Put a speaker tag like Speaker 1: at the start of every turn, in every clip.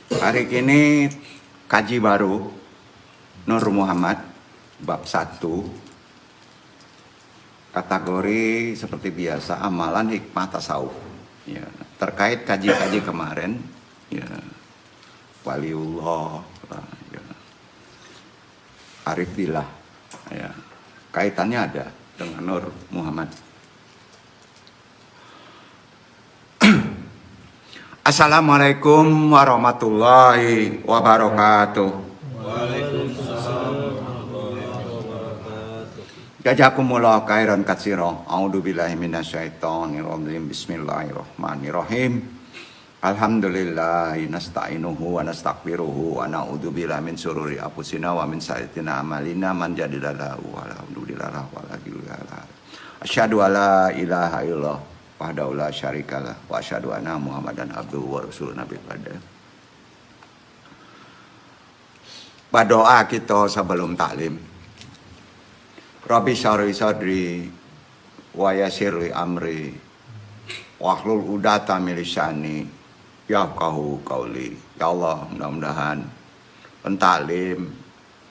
Speaker 1: Hari ini kaji baru Nur Muhammad bab 1, kategori seperti biasa amalan hikmah tasawuf ya, terkait kaji-kaji kemarin ya, waliullah ya, arif billah ya, kaitannya ada dengan Nur Muhammad. Assalamualaikum warahmatullahi wabarakatuh.
Speaker 2: Waalaikumsalam warahmatullahi wabarakatuh.
Speaker 1: Jazakumullah khairan katsiran. A'udzubillahi minasyaitonir rajim. Bismillahirrahmanirrahim. Alhamdulillahi nasta'inuhu wa nastaghfiruhu wa na'udzubillahi min syururi anfusina wa min sayyi'ati a'malina man yahdihillahu walhamdulillah walhamdulillah. Asyhadu alla ilaha illallah wahdahu la syarikalah wa asyhadu anna Muhammadan abduhu wa rasuluh nabi pada. Berdoa kita sebelum taklim. Rabbi syarhi sadri wa yassir li amri wahlul 'uqdatam min lisani yafqahu qauli. Ya Allah, mudah-mudahan pentaklim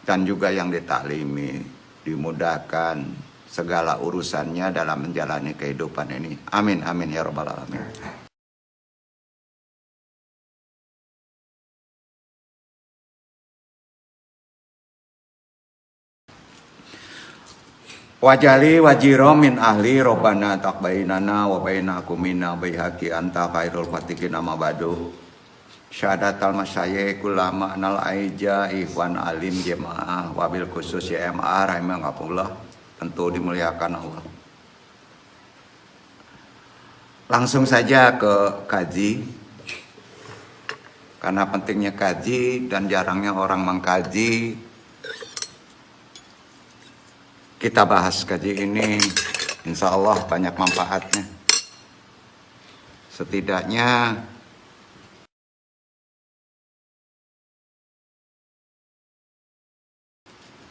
Speaker 1: dan juga yang ditaklimi dimudahkan segala urusannya dalam menjalani kehidupan ini. Amin, amin ya rabbal alamin. Wajali wajiro min ahli robbana taqbainana wa bainakum minna bihaqi anta khairul fatiqin amma ba'du. Syahadatal masyayikh ulama nal aija ikhwan alim jemaah wabil khusus YMA rahimahullah. Tentu dimuliakan Allah. Langsung saja ke kaji. Karena pentingnya kaji dan jarangnya orang mengkaji. Kita bahas kaji ini, insya Allah banyak manfaatnya. Setidaknya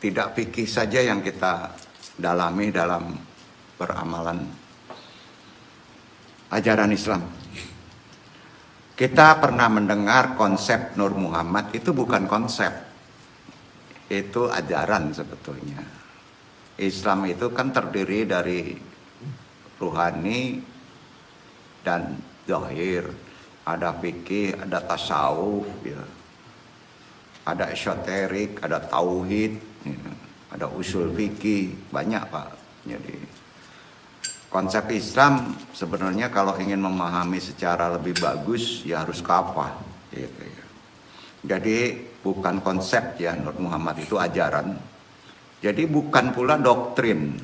Speaker 1: tidak fikih saja yang kita dalami dalam beramalan ajaran Islam. Kita pernah mendengar konsep Nur Muhammad, itu bukan konsep, itu ajaran sebetulnya. Islam itu kan terdiri dari ruhani dan zahir, ada fikih, ada tasawuf, ya. Ada esoterik, ada tauhid, ya. Ada usul fikih, banyak Pak. Jadi konsep Islam sebenarnya kalau ingin memahami secara lebih bagus ya harus kafah gitu ya. Jadi bukan konsep ya, Nur Muhammad itu ajaran. Jadi bukan pula doktrin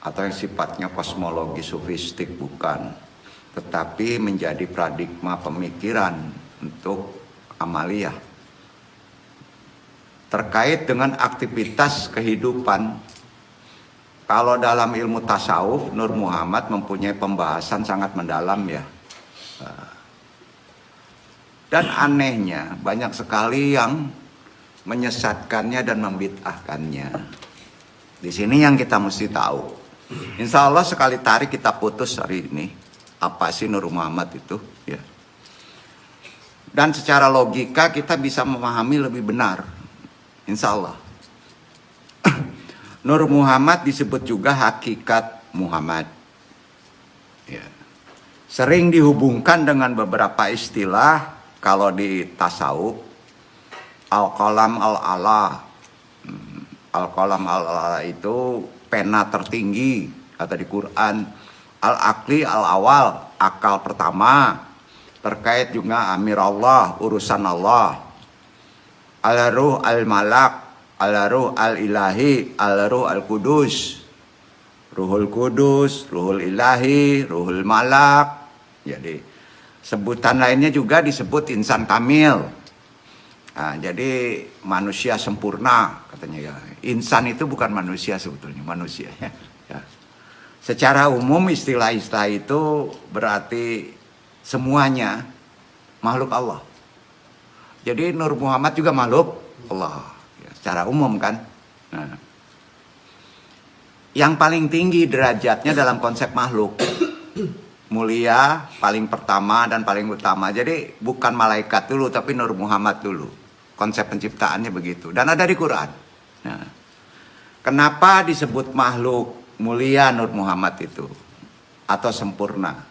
Speaker 1: atau yang sifatnya kosmologi sofistik, bukan. Tetapi menjadi paradigma pemikiran untuk amaliyah terkait dengan aktivitas kehidupan. Kalau dalam ilmu tasawuf, Nur Muhammad mempunyai pembahasan sangat mendalam ya. Dan anehnya banyak sekali yang menyesatkannya dan membid'ahkannya. Di sini yang kita mesti tahu. Insya Allah sekali tarik kita putus hari ini. Apa sih Nur Muhammad itu? Ya. Dan secara logika kita bisa memahami lebih benar. Insya Allah. Nur Muhammad disebut juga hakikat Muhammad. Ya. Sering dihubungkan dengan beberapa istilah kalau di tasawuf. Al-Qalam al-Ala. Al-Qalam al-Ala itu pena tertinggi kata di Quran. Al-Aqli al-Awal, akal pertama. Terkait juga amir Allah, urusan Allah. Al-Ruh al-Malak, Al-Ruh al-Ilahi, Al-Ruh al-Kudus. Ruhul Kudus, Ruhul Ilahi, Ruhul Malak. Jadi sebutan lainnya juga disebut insan kamil. Nah, jadi manusia sempurna katanya ya. Insan itu bukan manusia sebetulnya, manusia ya. Ya. Secara umum istilah-istilah itu berarti semuanya makhluk Allah. Jadi Nur Muhammad juga makhluk Allah ya, secara umum kan. Nah, yang paling tinggi derajatnya dalam konsep makhluk mulia, paling pertama dan paling utama. Jadi bukan malaikat dulu, tapi Nur Muhammad dulu. Konsep penciptaannya begitu. Dan ada di Quran. Nah, kenapa disebut makhluk mulia Nur Muhammad itu? Atau sempurna.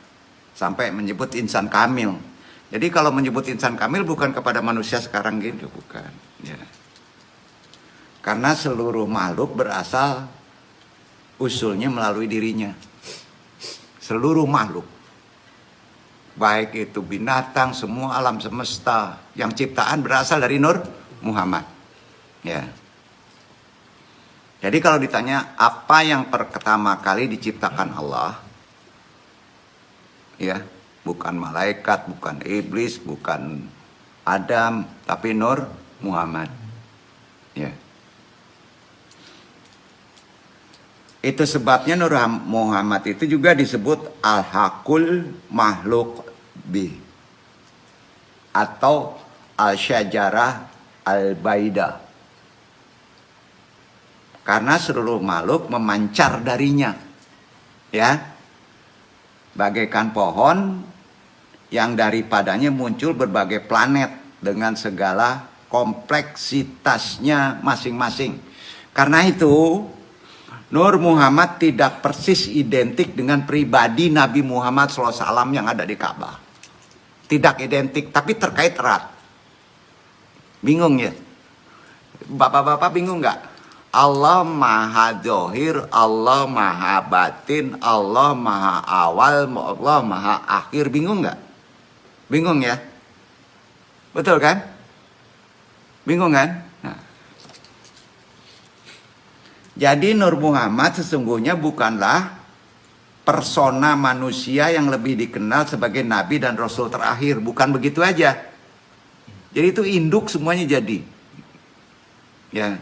Speaker 1: Sampai menyebut insan kamil. Jadi kalau menyebut insan kamil bukan kepada manusia sekarang gitu, bukan. Ya. Karena seluruh makhluk berasal usulnya melalui dirinya. Seluruh makhluk. Baik itu binatang, semua alam semesta. Yang ciptaan berasal dari Nur Muhammad. Ya. Jadi kalau ditanya apa yang pertama kali diciptakan Allah, ya, bukan malaikat, bukan iblis, bukan Adam, tapi Nur Muhammad. Ya. Itu sebabnya Nur Muhammad itu juga disebut Al-Haqul Makhluk Bih atau Al-Syajarah Al-Baidah. Karena seluruh makhluk memancar darinya. Ya. Bagaikan pohon yang daripadanya muncul berbagai planet dengan segala kompleksitasnya masing-masing. Karena itu Nur Muhammad tidak persis identik dengan pribadi Nabi Muhammad SAW yang ada di Ka'bah. Tidak identik, tapi terkait erat. Bingung ya? Bapak-bapak bingung nggak? Allah maha zohir, Allah maha batin, Allah maha awal, Allah maha akhir. Bingung nggak? Bingung ya? Betul kan? Bingung kan? Nah. Jadi Nur Muhammad sesungguhnya bukanlah persona manusia yang lebih dikenal sebagai Nabi dan Rasul terakhir. Bukan begitu aja. Jadi itu induk semuanya jadi. Ya.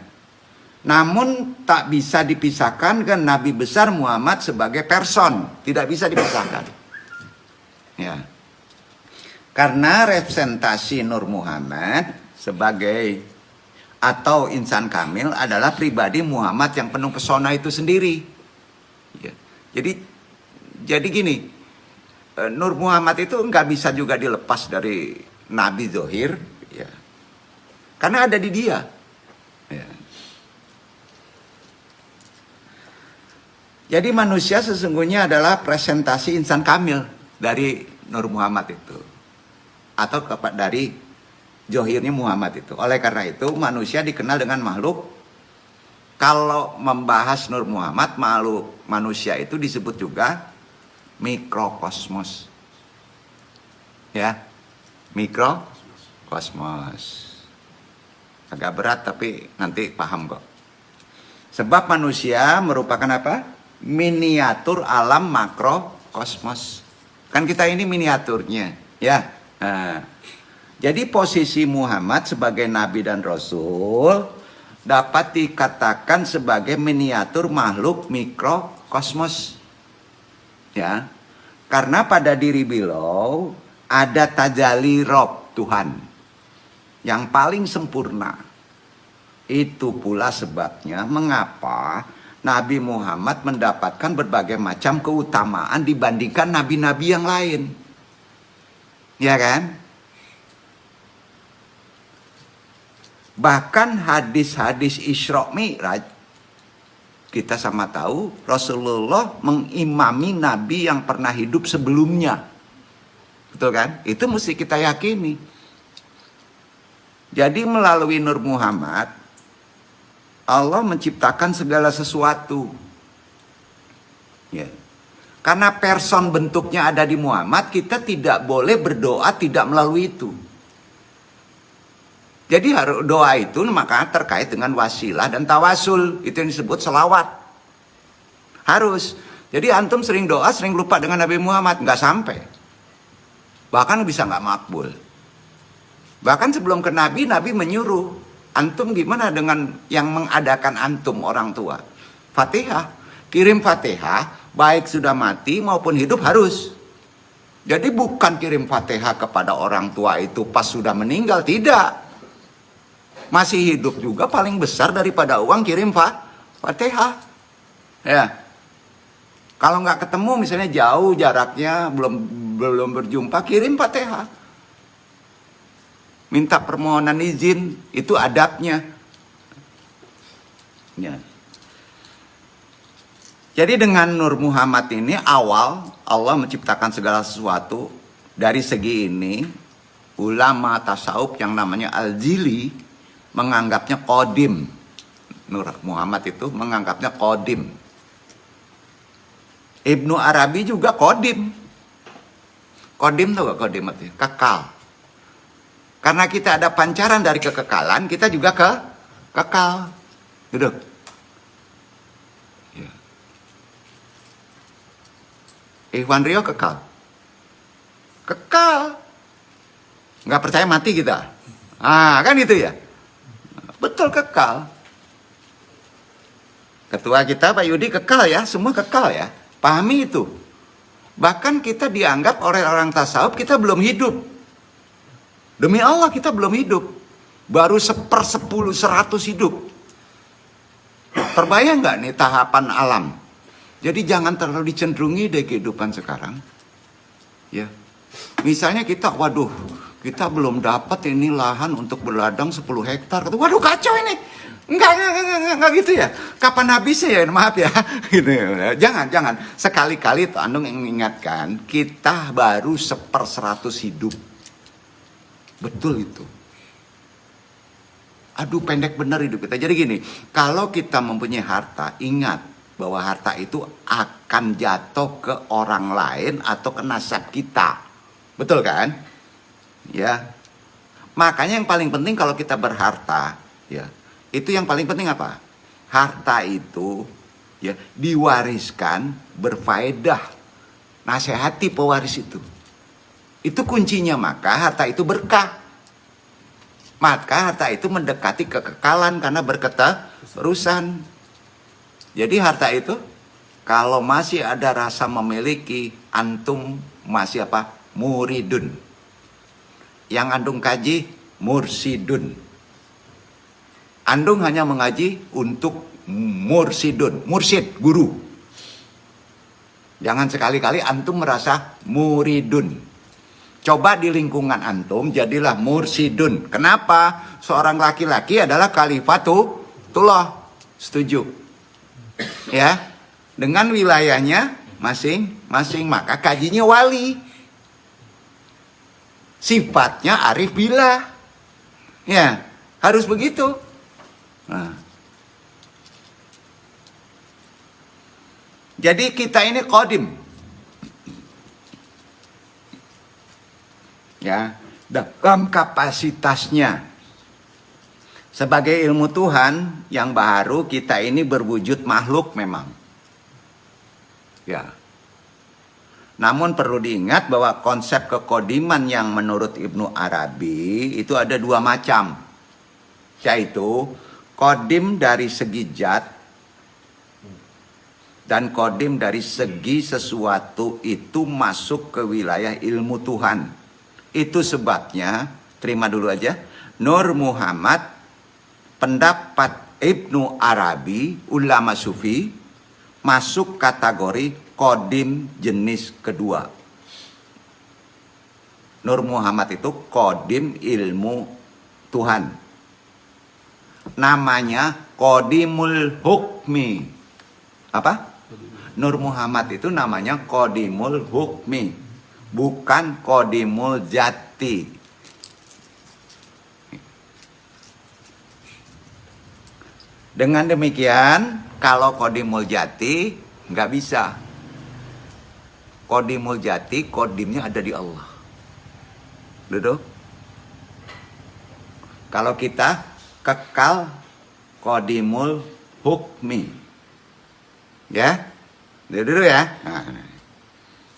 Speaker 1: Namun tak bisa dipisahkan kan Nabi besar Muhammad sebagai person. Tidak bisa dipisahkan. Ya. Karena representasi Nur Muhammad sebagai atau insan kamil adalah pribadi Muhammad yang penuh pesona itu sendiri. Ya. Jadi gini, Nur Muhammad itu nggak bisa juga dilepas dari Nabi Zohir. Ya. Karena ada di dia. Ya. Jadi manusia sesungguhnya adalah presentasi insan kamil dari Nur Muhammad itu. Atau dari Zohirnya Muhammad itu. Oleh karena itu manusia dikenal dengan makhluk. Kalau membahas Nur Muhammad, makhluk manusia itu disebut juga mikrokosmos. Ya, mikrokosmos. Agak berat tapi nanti paham kok. Sebab manusia merupakan apa? Miniatur alam makrokosmos. Kan kita ini miniaturnya, ya. Nah, jadi posisi Muhammad sebagai Nabi dan Rasul dapat dikatakan sebagai miniatur makhluk mikrokosmos. Ya. Karena pada diri beliau ada tajalli Rob Tuhan yang paling sempurna. Itu pula sebabnya mengapa Nabi Muhammad mendapatkan berbagai macam keutamaan dibandingkan nabi-nabi yang lain. Ya kan? Bahkan hadis-hadis Isra Mi'raj, kita sama tahu Rasulullah mengimami nabi yang pernah hidup sebelumnya. Betul kan? Itu mesti kita yakini. Jadi melalui Nur Muhammad, Allah menciptakan segala sesuatu. Ya. Karena person bentuknya ada di Muhammad, kita tidak boleh berdoa tidak melalui itu. Jadi doa itu maka terkait dengan wasilah dan tawasul. Itu yang disebut selawat. Harus. Jadi antum sering doa, sering lupa dengan Nabi Muhammad. Nggak sampai. Bahkan bisa nggak makbul. Bahkan sebelum ke Nabi, Nabi menyuruh. Antum gimana dengan yang mengadakan antum orang tua? Fatihah. Kirim Fatihah, baik sudah mati maupun hidup harus. Jadi bukan kirim Fatihah kepada orang tua itu pas sudah meninggal. Tidak. Masih hidup juga paling besar daripada uang kirim Fatihah. Ya. Kalau nggak ketemu misalnya jauh jaraknya, belum berjumpa, kirim Fatihah. Minta permohonan izin, itu adabnya. Ya. Jadi dengan Nur Muhammad ini awal Allah menciptakan segala sesuatu. Dari segi ini, ulama tasawuf yang namanya Al-Jili menganggapnya qadim. Nur Muhammad itu menganggapnya qadim. Ibnu Arabi juga qadim. Qadim tuh gak qadim artinya? Kekal. Karena kita ada pancaran dari kekekalan, kita juga kekal. Duduk. Ya. Ikhwan Rio kekal. Kekal. Nggak percaya mati kita. Kan gitu ya. Betul kekal. Ketua kita Pak Yudi kekal ya. Semua kekal ya. Pahami itu. Bahkan kita dianggap oleh orang tasawuf kita belum hidup. Demi Allah kita belum hidup. Baru 1/10, 100 hidup. Terbayang nggak nih tahapan alam? Jadi jangan terlalu dicenderungi deh kehidupan sekarang. Ya. Misalnya kita, waduh, kita belum dapat ini lahan untuk berladang 10 hektar. Waduh kacau ini. Enggak gitu ya. Kapan habisnya ya? Maaf ya. Gitu ya. Jangan. Sekali-kali tuh Andung yang mengingatkan, kita baru 1/100 hidup. Betul itu. Aduh pendek bener hidup kita. Jadi gini, kalau kita mempunyai harta, ingat bahwa harta itu akan jatuh ke orang lain atau ke nasab kita. Betul kan? Ya. Makanya yang paling penting kalau kita berharta, ya, itu yang paling penting apa? Harta itu ya diwariskan berfaedah. Nasihati pewaris itu. Itu kuncinya, maka harta itu berkah. Maka harta itu mendekati kekekalan karena berketerusan. Jadi harta itu kalau masih ada rasa memiliki, antum masih apa? Muridun. Yang andung kaji mursidun. Andung hanya mengaji untuk mursidun, mursid, guru. Jangan sekali-kali antum merasa muridun. Coba di lingkungan antum jadilah mursidun. Kenapa? Seorang laki-laki adalah khalifatullah. Setuju? Ya, dengan wilayahnya masing-masing, maka kajinya wali. Sifatnya arif billah. Ya, harus begitu. Nah. Jadi kita ini qadim. Ya, dalam kapasitasnya. Sebagai ilmu Tuhan yang baru, kita ini berwujud makhluk memang. Ya. Namun perlu diingat bahwa konsep kekodiman yang menurut Ibnu Arabi itu ada 2 macam. Yaitu kodim dari segi zat dan kodim dari segi sesuatu itu masuk ke wilayah ilmu Tuhan. Itu sebabnya, terima dulu aja, Nur Muhammad, pendapat Ibnu Arabi, ulama sufi, masuk kategori kodim jenis kedua. Nur Muhammad itu kodim ilmu Tuhan. Namanya kodimul hukmi. Apa? Nur Muhammad itu namanya kodimul hukmi, bukan kodimul jati. Dengan demikian, kalau kodimul jati nggak bisa. Kodimul jati, kodimnya ada di Allah. Duduk. Kalau kita kekal kodimul hukmi. Ya, dulu ya. Nah,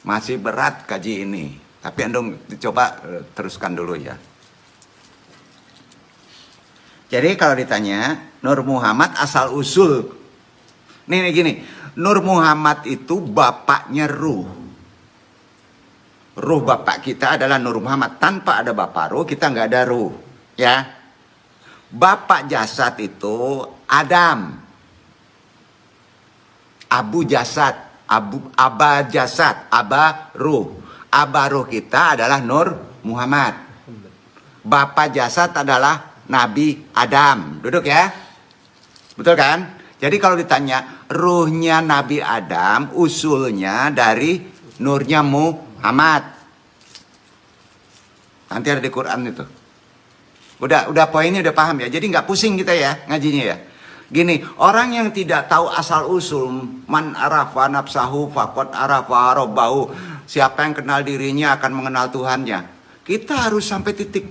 Speaker 1: masih berat kaji ini, tapi andung coba teruskan dulu ya. Jadi kalau ditanya Nur Muhammad asal usul, nih gini, Nur Muhammad itu bapaknya ruh. Ruh bapak kita adalah Nur Muhammad. Tanpa ada bapak ruh, kita nggak ada ruh, ya. Bapak jasad itu Adam. Abu jasad, Aba jasad, aba ruh. Aba ruh kita adalah Nur Muhammad. Bapa jasad adalah Nabi Adam. Duduk ya. Betul kan? Jadi kalau ditanya ruhnya Nabi Adam, usulnya dari nurnya Muhammad. Nanti ada di Quran itu. Udah poinnya udah paham ya. Jadi nggak pusing kita ya ngajinya ya. Gini, orang yang tidak tahu asal usul, man arafa nafsahu faqad arafa rabbahu. Siapa yang kenal dirinya akan mengenal Tuhannya. Kita harus sampai titik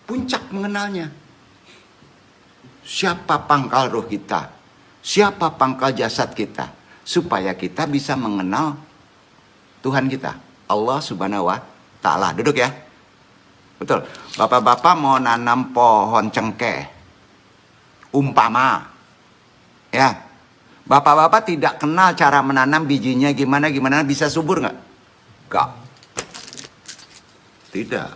Speaker 1: puncak mengenalnya. Siapa pangkal roh kita? Siapa pangkal jasad kita? Supaya kita bisa mengenal Tuhan kita, Allah Subhanahu wa Ta'ala. Duduk ya. Betul. Bapak-bapak mau nanam pohon cengkeh, umpama, ya, bapak-bapak tidak kenal cara menanam bijinya gimana, bisa subur nggak? Nggak. Tidak.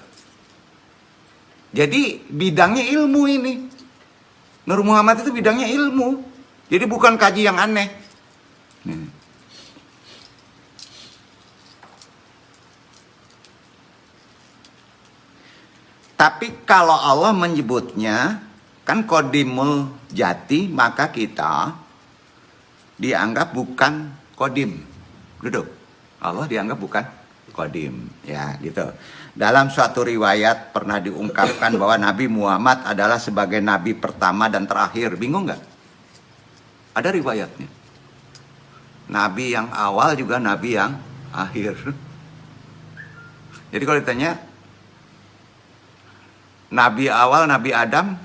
Speaker 1: Jadi bidangnya ilmu ini. Nur Muhammad itu bidangnya ilmu. Jadi bukan kaji yang aneh. Tapi kalau Allah menyebutnya kan kodimul jati, maka kita dianggap bukan kodim. Duduk. Allah dianggap bukan kodim. Ya gitu. Dalam suatu riwayat pernah diungkapkan bahwa Nabi Muhammad adalah sebagai Nabi pertama dan terakhir. Bingung nggak? Ada riwayatnya. Nabi yang awal juga Nabi yang akhir. Jadi kalau ditanya Nabi awal, Nabi Adam,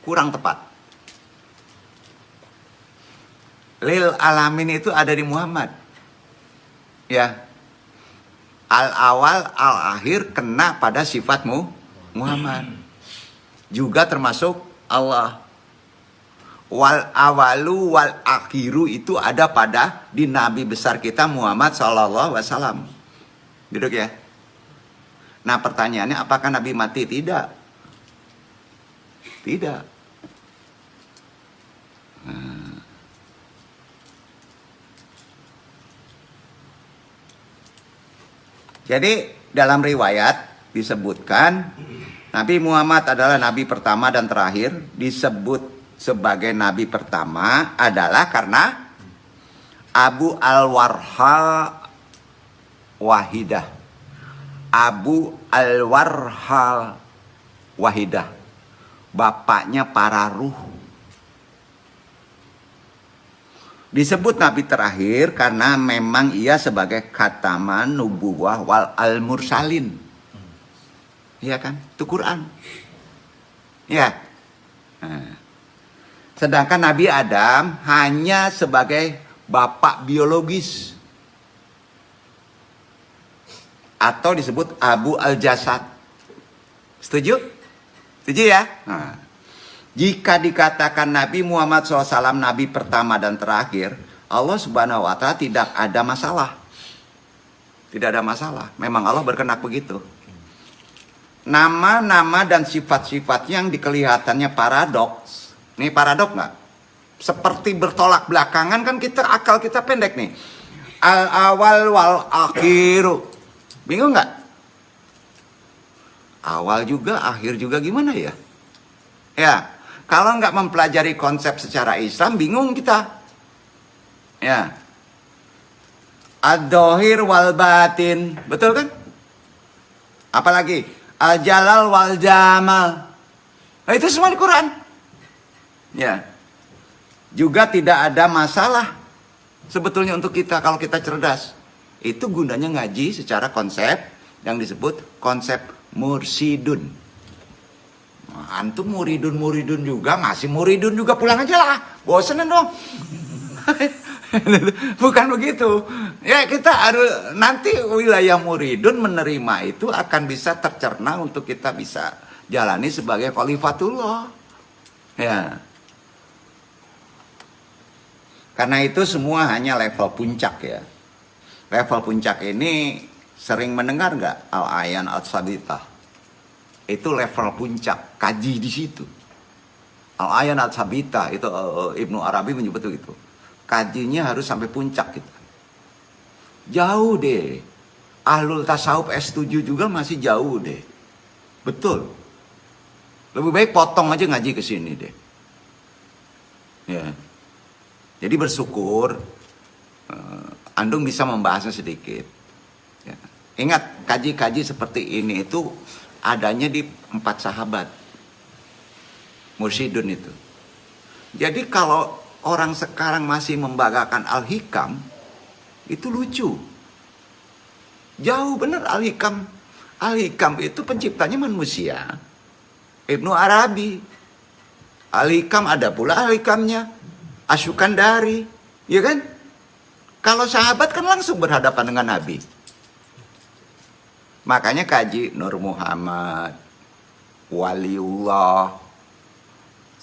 Speaker 1: kurang tepat. Lil alamin itu ada di Muhammad. Ya. Al awal, al akhir kena pada sifatmu Muhammad. Juga termasuk Allah. Wal awalu wal akhiru itu ada pada di Nabi besar kita Muhammad sallallahu alaihi wasallam. Duduk ya. Nah pertanyaannya, apakah Nabi mati? Tidak. Tidak. Jadi dalam riwayat disebutkan Nabi Muhammad adalah Nabi pertama dan terakhir. Disebut sebagai Nabi pertama adalah karena Abu Al-Warhal Wahidah. Abu Al-Warhal Wahidah. Bapaknya para ruh. Disebut Nabi terakhir karena memang ia sebagai khataman nubuwah wal al-mursalin. Iya kan? Itu Quran. Ya. Nah. Sedangkan Nabi Adam hanya sebagai bapak biologis. Atau disebut Abu al-Jasad. Setuju? Setuju ya? Nah, jika dikatakan Nabi Muhammad SAW Nabi pertama dan terakhir, Allah Subhanahu wa Ta'ala tidak ada masalah. Tidak ada masalah. Memang Allah berkehendak begitu. Nama-nama dan sifat-sifatnya yang dikelihatannya paradoks. Ini paradoks nggak? Seperti bertolak belakangan kan akal kita pendek nih. Al-awal wal akhiru. Bingung nggak? Awal juga, akhir juga gimana ya? Ya, kalau nggak mempelajari konsep secara Islam, bingung kita. Ya. Ad-dohir wal batin. Betul kan? Apalagi? Al-jalal wal jamal. Nah, itu semua di Quran. Ya. Juga tidak ada masalah sebetulnya untuk kita kalau kita cerdas. Itu gunanya ngaji secara konsep yang disebut konsep mursidun. Nah, antum muridun juga, masih muridun juga, pulang aja lah. Bosenan dong. Bukan begitu. Ya kita harus nanti wilayah muridun menerima itu akan bisa tercerna untuk kita bisa jalani sebagai khalifatullah. Ya. Karena itu semua hanya level puncak ya. Level puncak ini sering mendengar nggak al-ayan al-sabitah? Itu level puncak, kaji di situ. Al-ayan al-sabitah itu Ibnu Arabi menyebut itu. Kajinya harus sampai puncak gitu. Jauh deh. Ahlul tasawuf S7 juga masih jauh deh. Betul. Lebih baik potong aja ngaji ke sini deh. Ya. Jadi bersyukur Andung bisa membahasnya sedikit. Ya. Ingat, kaji-kaji seperti ini itu adanya di 4 sahabat. Mursyidun itu. Jadi kalau orang sekarang masih membanggakan Al-Hikam, itu lucu. Jauh benar Al-Hikam. Al-Hikam itu penciptanya manusia. Ibnu Arabi. Al-Hikam ada pula Al-Hikamnya Asyukandari. Ya kan? Kalau sahabat kan langsung berhadapan dengan Nabi. Makanya kaji Nur Muhammad, Waliullah,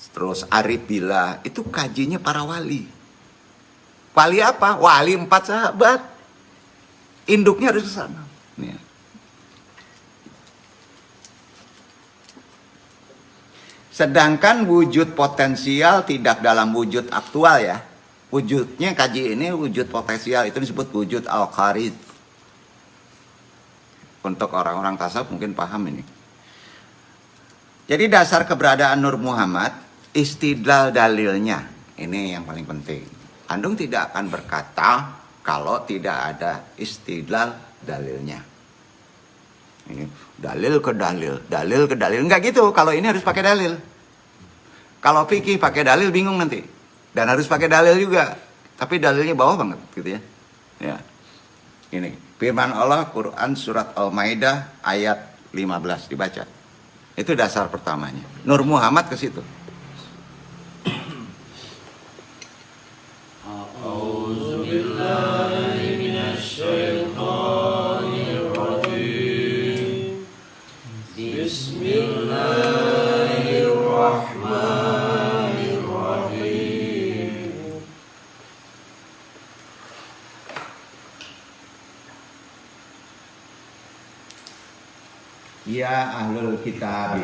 Speaker 1: terus Arif Billah, itu kajinya para wali. Wali apa? Wali 4 sahabat. Induknya harus ke sana. Ya. Sedangkan wujud potensial tidak dalam wujud aktual ya. Wujudnya kaji ini wujud potensial itu disebut wujud al-kharid. Untuk orang-orang tasawuf mungkin paham ini. Jadi dasar keberadaan Nur Muhammad, istidlal dalilnya. Ini yang paling penting. Andung tidak akan berkata kalau tidak ada istidlal dalilnya. Ini dalil ke dalil. Enggak gitu, kalau ini harus pakai dalil. Kalau fikih pakai dalil bingung nanti. Dan harus pakai dalil juga. Tapi dalilnya bawah banget gitu ya. Ya. Ini firman Allah Quran surat Al-Maidah ayat 15 dibaca. Itu dasar pertamanya. Nur Muhammad ke situ. Ya ahlul kitab.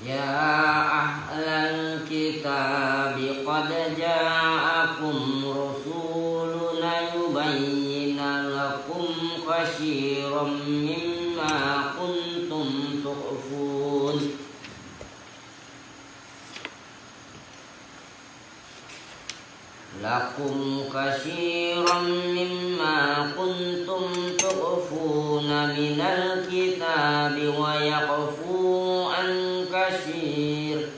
Speaker 3: Ya ahlal kitab qad ja'akum rasuluna yubayyinu lakum katsiran mimma kuntum tukhfun minal kitabi wa yaqfu an katsir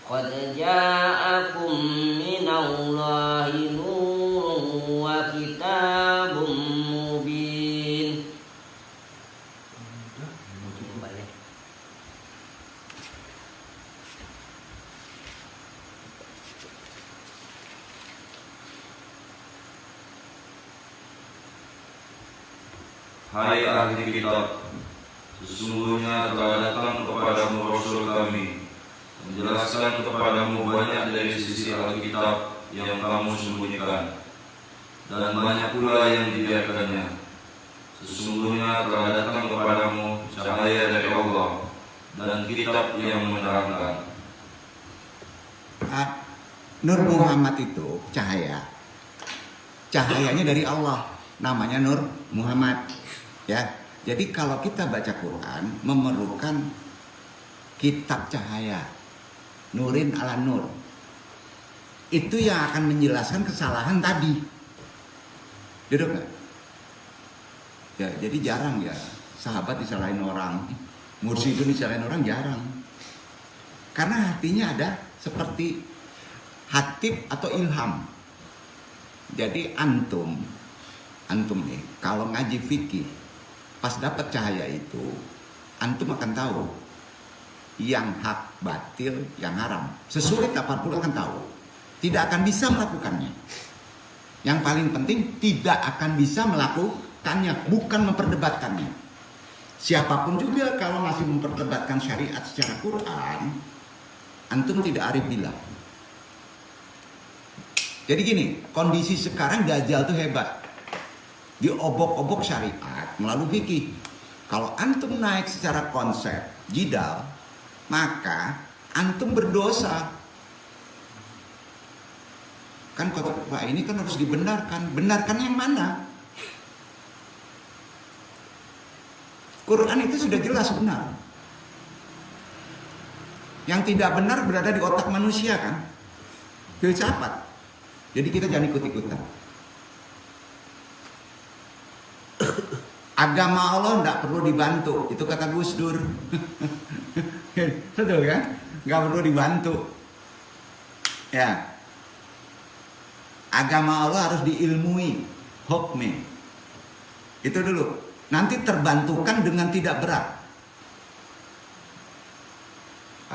Speaker 3: qad ja'akum minallahi nurun wa kitabun mubin.
Speaker 2: Hai ahli kitab, sesungguhnya telah datang kepadamu Rasul kami, menjelaskan kepadamu banyak dari sisi Alkitab yang kamu sembunyikan, dan banyak pula yang dibiarkannya. Sesungguhnya telah datang kepadamu cahaya dari Allah, dan kitab yang menerangkan.
Speaker 1: Nur Muhammad itu cahaya. Cahayanya dari Allah, namanya Nur Muhammad. Ya, jadi kalau kita baca Quran memerlukan kitab cahaya, nurin ala nur. Itu yang akan menjelaskan kesalahan tadi. Duduk nggak? Ya, jadi jarang ya sahabat disalahin orang, mursyidun disalahin orang jarang. Karena hatinya ada seperti hatib atau ilham. Jadi antum nih kalau ngaji fikih pas dapat cahaya itu, antum akan tahu yang hak batil, yang haram. Sesulit apapun akan tahu. Tidak akan bisa melakukannya. Yang paling penting tidak akan bisa melakukannya, bukan memperdebatkannya. Siapapun juga kalau masih memperdebatkan syariat secara Quran, antum tidak arif billah. Jadi gini, kondisi sekarang Dajjal tuh hebat. Diobok-obok syariat melalui fikih. Kalau antum naik secara konsep jidal, maka antum berdosa. Kan khotbah ini kan harus dibenarkan. Benarkan yang mana? Quran itu sudah jelas benar. Yang tidak benar berada di otak manusia kan? Filsafat. Jadi kita jangan ikut-ikutan. Agama Allah tidak perlu dibantu. Itu kata Gus Dur. Betul kan? Nggak perlu dibantu. Ya. Agama Allah harus diilmui. Hukmi. Itu dulu. Nanti terbantukan dengan tidak berat.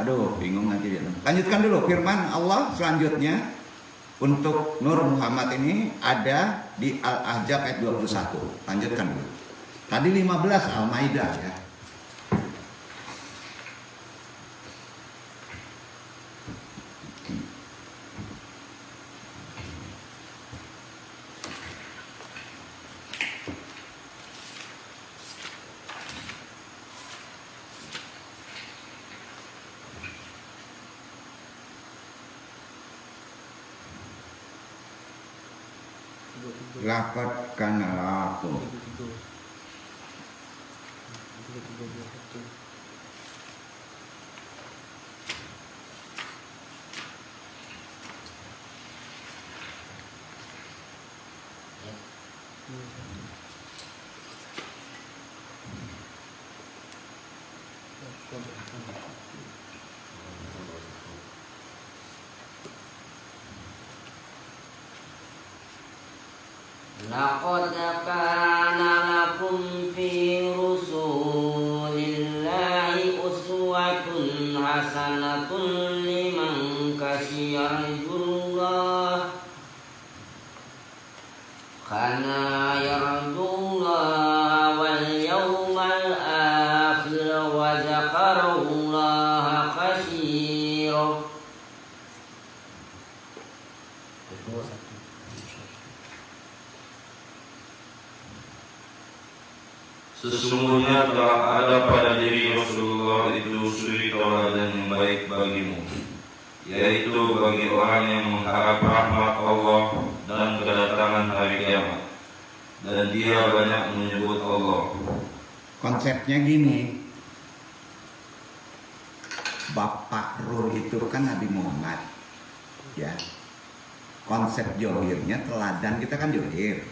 Speaker 1: Aduh, bingung nanti dia. Lanjutkan dulu firman Allah selanjutnya. Untuk Nur Muhammad ini ada di Al-Ahzab ayat 21. Lanjutkan dulu. Tadi 15 Al-Maidah ya. Laqad kana lakum
Speaker 3: Laqad kana lakum fi rasulillahi uswatun hasanatun liman khashiya yarjullah kana yarjullah wal yawmal akhir wa zakarallaha katsira.
Speaker 2: Sesungguhnya telah ada pada diri Rasulullah itu suri tauladan yang baik bagimu, yaitu bagi orang yang mengharap rahmat Allah dan kedatangan hari kiamat, dan dia banyak menyebut Allah.
Speaker 1: Konsepnya gini. Bapak Ruh itu kan Nabi Muhammad. Ya. Konsep johirnya teladan kita kan johir.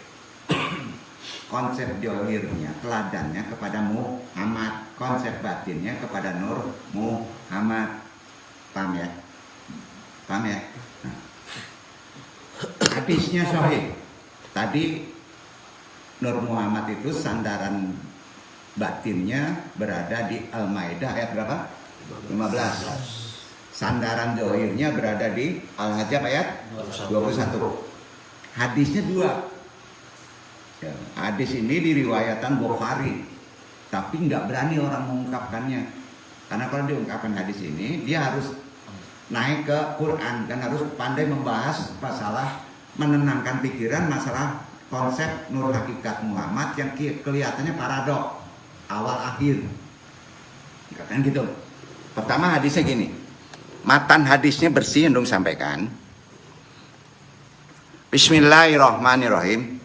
Speaker 1: Konsep johirnya teladannya kepada Muhammad, konsep batinnya kepada Nur Muhammad. Paham ya? Paham ya? Nah. Hadisnya sahih. Tadi Nur Muhammad itu sandaran batinnya berada di Al-Maidah ayat berapa? 15. Sandaran johirnya berada di Al-Ahzab ayat 21. Hadisnya dua. Ya, hadis ini diriwayatkan Bukhari, tapi nggak berani orang mengungkapkannya, karena kalau diungkapkan hadis ini dia harus naik ke Quran dan harus pandai membahas masalah menenangkan pikiran, masalah konsep nur hakikat Muhammad yang kelihatannya paradok awal akhir, kan gitu. Pertama hadisnya gini, matan hadisnya bersih yang dong sampaikan. Bismillahirrahmanirrahim.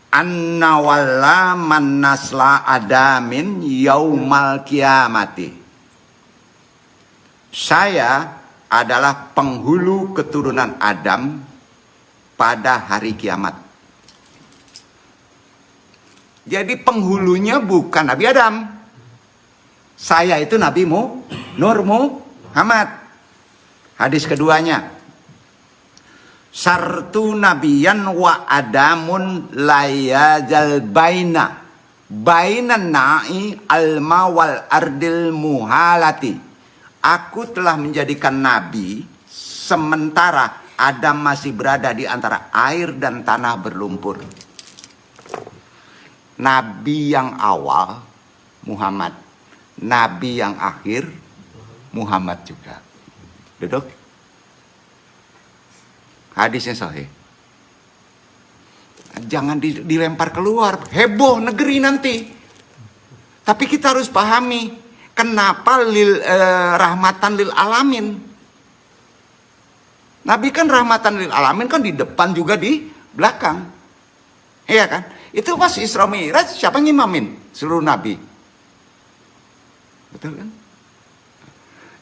Speaker 1: Anna walla man nasla adamin yaumal kiamati. Saya adalah penghulu keturunan Adam pada hari kiamat. Jadi penghulunya bukan Nabi Adam. Saya itu Nabi Nur Muhammad. Hadis keduanya. Sartu nabiyan wa adamun layajal bainan na'i alma wal ardil muhalati. Aku telah menjadikan nabi sementara Adam masih berada di antara air dan tanah berlumpur. Nabi yang awal Muhammad, nabi yang akhir Muhammad juga. Duduk. Hadisnya sahih. Jangan dilempar keluar, heboh negeri nanti. Tapi kita harus pahami kenapa rahmatan lil alamin. Nabi kan rahmatan lil alamin kan di depan juga di belakang. Iya kan? Itu pas Isra Mi'raj siapa ngimamin? Seluruh nabi. Betul kan?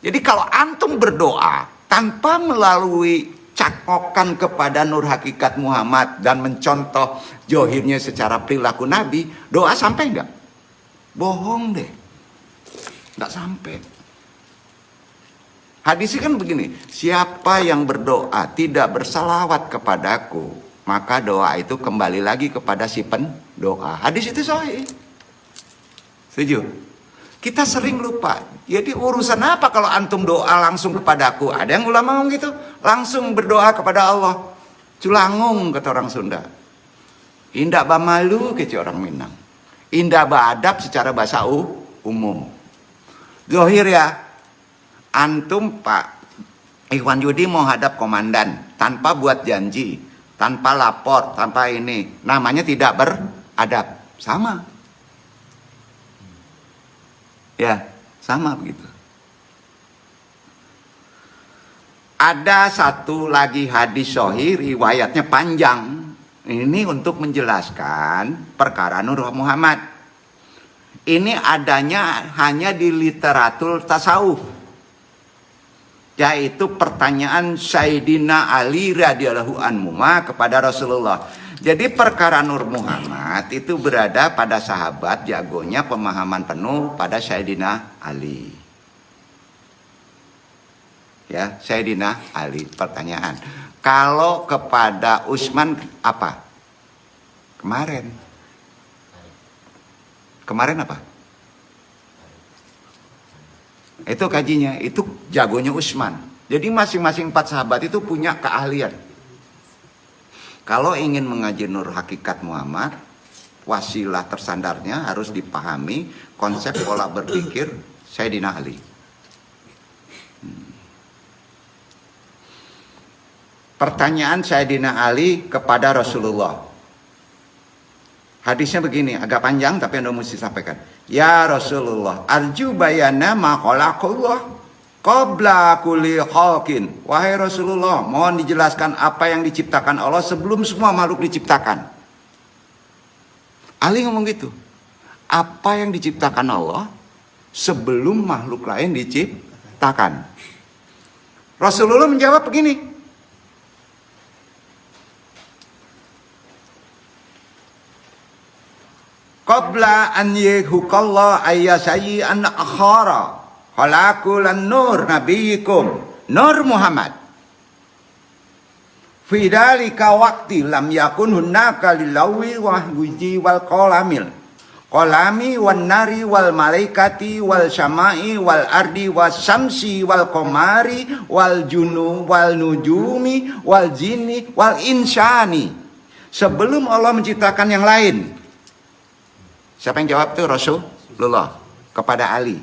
Speaker 1: Jadi kalau antum berdoa tanpa melalui cakokan kepada nur hakikat Muhammad dan mencontoh johirnya secara perilaku Nabi, doa sampai enggak? Bohong deh. Enggak sampai. Hadisnya kan begini, siapa yang berdoa tidak bersalawat kepadaku, maka doa itu kembali lagi kepada si pendoa. Hadis itu sahih. Setuju? Kita sering lupa. Jadi urusan apa kalau antum doa langsung kepadaku? Ada yang ulama ngomong gitu. Langsung berdoa kepada Allah. Culangung kata orang Sunda. Indak bamalu kece orang Minang. Indak baadab secara bahasa umum. Zohir ya. Antum Pak Ikhwan Yudi mau hadap komandan. Tanpa buat janji. Tanpa lapor. Tanpa ini. Namanya tidak beradab. Sama. Ya, sama begitu. Ada satu lagi hadis sahih, riwayatnya panjang. Ini untuk menjelaskan perkara Nur Muhammad. Ini adanya hanya di literatur tasawuf. Yaitu pertanyaan Sayyidina Ali radhiyallahu anhu kepada Rasulullah. Jadi perkara Nur Muhammad itu berada pada sahabat jagonya pemahaman penuh pada Sayyidina Ali. Ya, Sayyidina Ali. Pertanyaan. Kalau kepada Utsman apa? Kemarin apa? Itu kajinya, itu jagonya Utsman. Jadi masing-masing 4 sahabat itu punya keahlian. Kalau ingin mengaji nur hakikat Muhammad, wasilah tersandarnya harus dipahami konsep pola berpikir Sayyidina Ali. Pertanyaan Sayyidina Ali kepada Rasulullah. Hadisnya begini, agak panjang tapi Anda mesti sampaikan. Ya Rasulullah, arju bayana ma khalaqallah qabla kulli khalqin. Wahai Rasulullah, mohon dijelaskan apa yang diciptakan Allah sebelum semua makhluk diciptakan. Ali ngomong gitu. Apa yang diciptakan Allah sebelum makhluk lain diciptakan. Rasulullah menjawab begini. Qabla an yahukallah ayyasayi an akhara khalaqulan nur nabiyikum Nur Muhammad. Fi dzalika waqti lam yakun hunaka lillawi wa wiji wal qalamil. Qalami wan nari wal malaikati wal samai wal ardi was samsi wal qamari wal junu wal nujumi wal jinni wal insani. Sebelum Allah menciptakan yang lain. Siapa yang jawab itu? Rasulullah kepada Ali.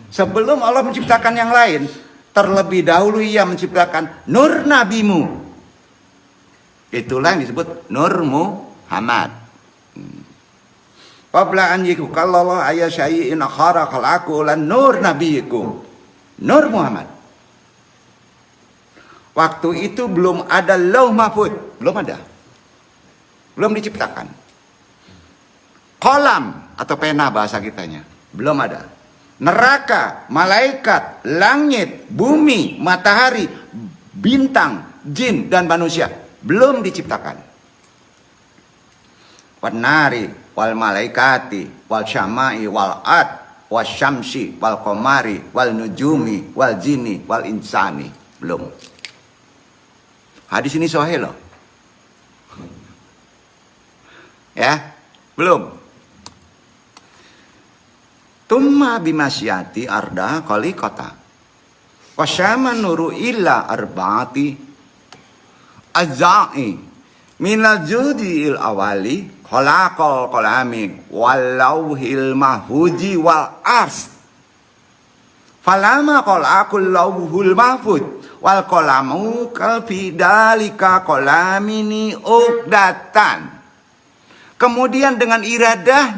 Speaker 1: Sebelum Allah menciptakan yang lain, terlebih dahulu ia menciptakan nur nabimu. Itulah yang disebut Nur Muhammad. Qabla an yakukallahu ayya syai'in akhara khalaqu lan nur nabiyikum. Nur Muhammad. Waktu itu belum ada lauh mahfuz, belum ada. Belum diciptakan. Kolam atau pena bahasa kitanya belum ada. Neraka, malaikat, langit, bumi, matahari, bintang, jin dan manusia belum diciptakan. Wan nari wal malaikati wal syamai wal ad wal syamsi wal qamari wal nujumi wal jini wal insani belum. Hadis ini sahih loh. Ya, belum. Tumma bimasyati arda khaliqata. Wasyama nuru illa arba'ati azza'i minal judil awali khalaqal qalami wal lauhil mahfuzi wal ars. Falama khalaqul lauhul mahfuz wal qalamu kalbi dalika qalamini uqdatan. Kemudian dengan iradah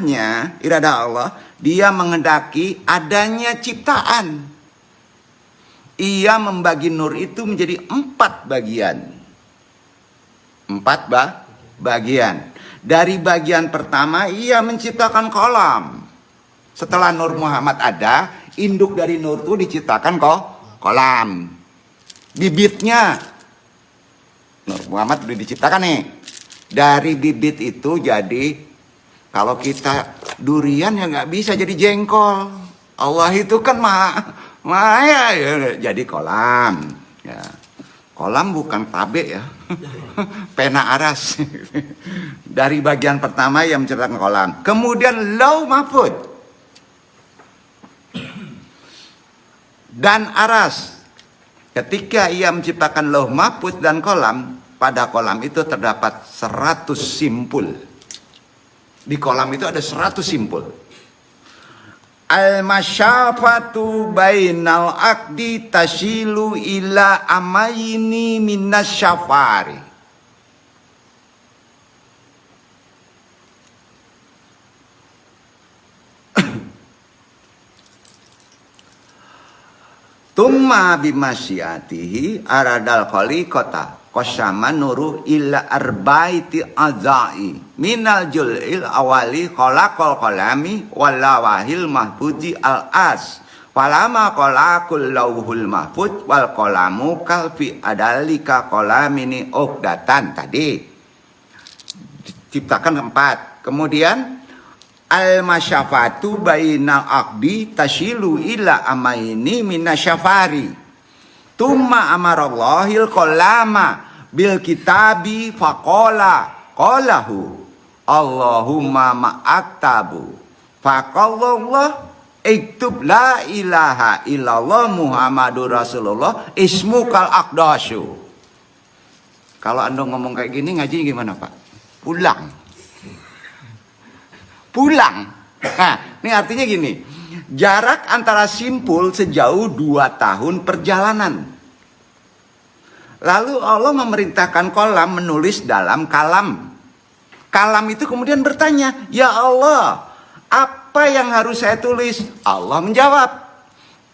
Speaker 1: Allah, dia menghendaki adanya ciptaan. Ia membagi nur itu menjadi 4 bagian. 4 bagian. Dari bagian pertama ia menciptakan kolam. Setelah Nur Muhammad ada, induk dari nur itu diciptakan kolam. Bibitnya Nur Muhammad sudah diciptakan nih. Dari bibit itu jadi, kalau kita durian ya nggak bisa jadi jengkol. Allah itu kan maha ya, jadi kolam. Ya. Kolam bukan tabe ya, pena aras. Dari bagian pertama yang menciptakan kolam. Kemudian Lauh Mahfuz dan aras. Ketika ia menciptakan Lauh Mahfuz dan kolam, pada kolam itu terdapat 100 simpul. Di kolam itu ada 100 simpul. Al-masyafatu bainal aqdi tashilu ila amayni minas syafari. Tumma bimasyiatihi aradal khaliqata qasama nuru illa arbaiti azai minal jul'il awali khalaqal qalami walawahil mahfuzi al as falama khalaqul lauhul mahfuz wal qalamu kalfi adalika qalamini uqdatan. Tadi diciptakan 4. Kemudian al-masyafatu bainal aqdi tashilu ila amaini minasyafari. Tumma amarallahil qalama bil kitabi faqala qalahu Allahumma ma'aktabu faqallallah iktub la ilaha illallah Muhammadur Rasulullah ismukal aqdasyu. Kalau Anda ngomong kayak gini ngaji gimana Pak? Pulang. Nah, ini artinya gini. Jarak antara simpul sejauh 2 tahun perjalanan. Lalu Allah memerintahkan kolam menulis dalam kalam. Kalam itu kemudian bertanya, "Ya Allah, apa yang harus saya tulis?" Allah menjawab,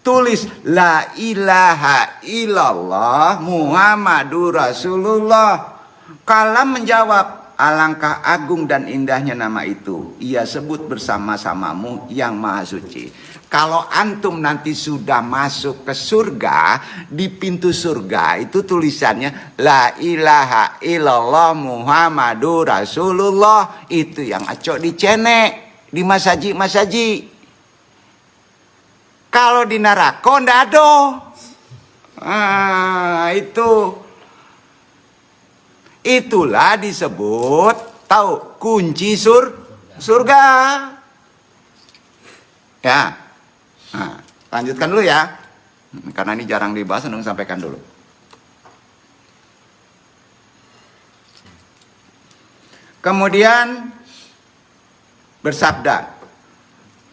Speaker 1: "Tulis la ilaha illallah Muhammadur Rasulullah." Kalam menjawab, "Alangkah agung dan indahnya nama itu. Ia sebut bersama-samamu yang maha suci." Kalau antum nanti sudah masuk ke surga, di pintu surga itu tulisannya la ilaha illallah Muhammadur Rasulullah. Itu yang acok dicenek di masaji. Kalau di neraka ndak ada. Itulah disebut tahu kunci surga. Ya. Nah, lanjutkan dulu ya. Karena ini jarang dibahas, Anda sampaikan dulu. Kemudian bersabda,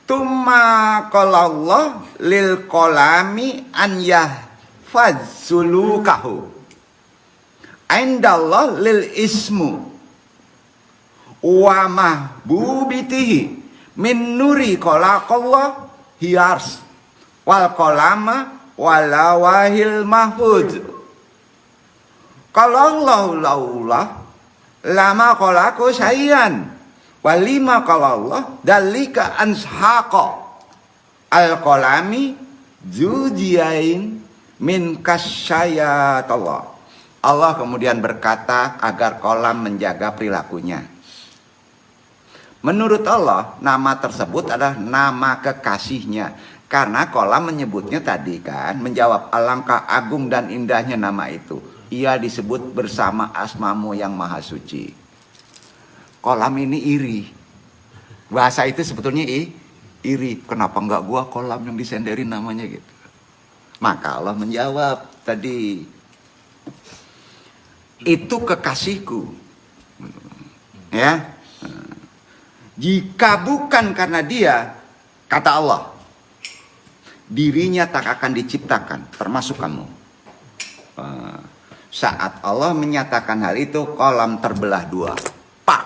Speaker 1: "Tumma qalallah lil qalami an yahfazulukahu. Indallah lil ismu wa mahbubitihi min nuri qalaqallah hiyars wal qalama walawahil mahfuz. Qalallahu laulah lama qalaku sayyan walima qalallah dalika anshaqa al qalami jujiain min kasyayatullah." Allah kemudian berkata agar kolam menjaga perilakunya. Menurut Allah, nama tersebut adalah nama kekasihnya. Karena kolam menyebutnya tadi kan, menjawab alangkah agung dan indahnya nama itu. Ia disebut bersama asmamu yang maha suci. Kolam ini iri. Bahasa itu sebetulnya iri. Kenapa enggak gua kolam yang disenderin namanya gitu. Maka Allah menjawab tadi, itu kekasihku. Ya. Jika bukan karena dia, kata Allah, dirinya tak akan diciptakan, termasuk kamu. Saat Allah menyatakan hal itu, kolam terbelah dua. Pak.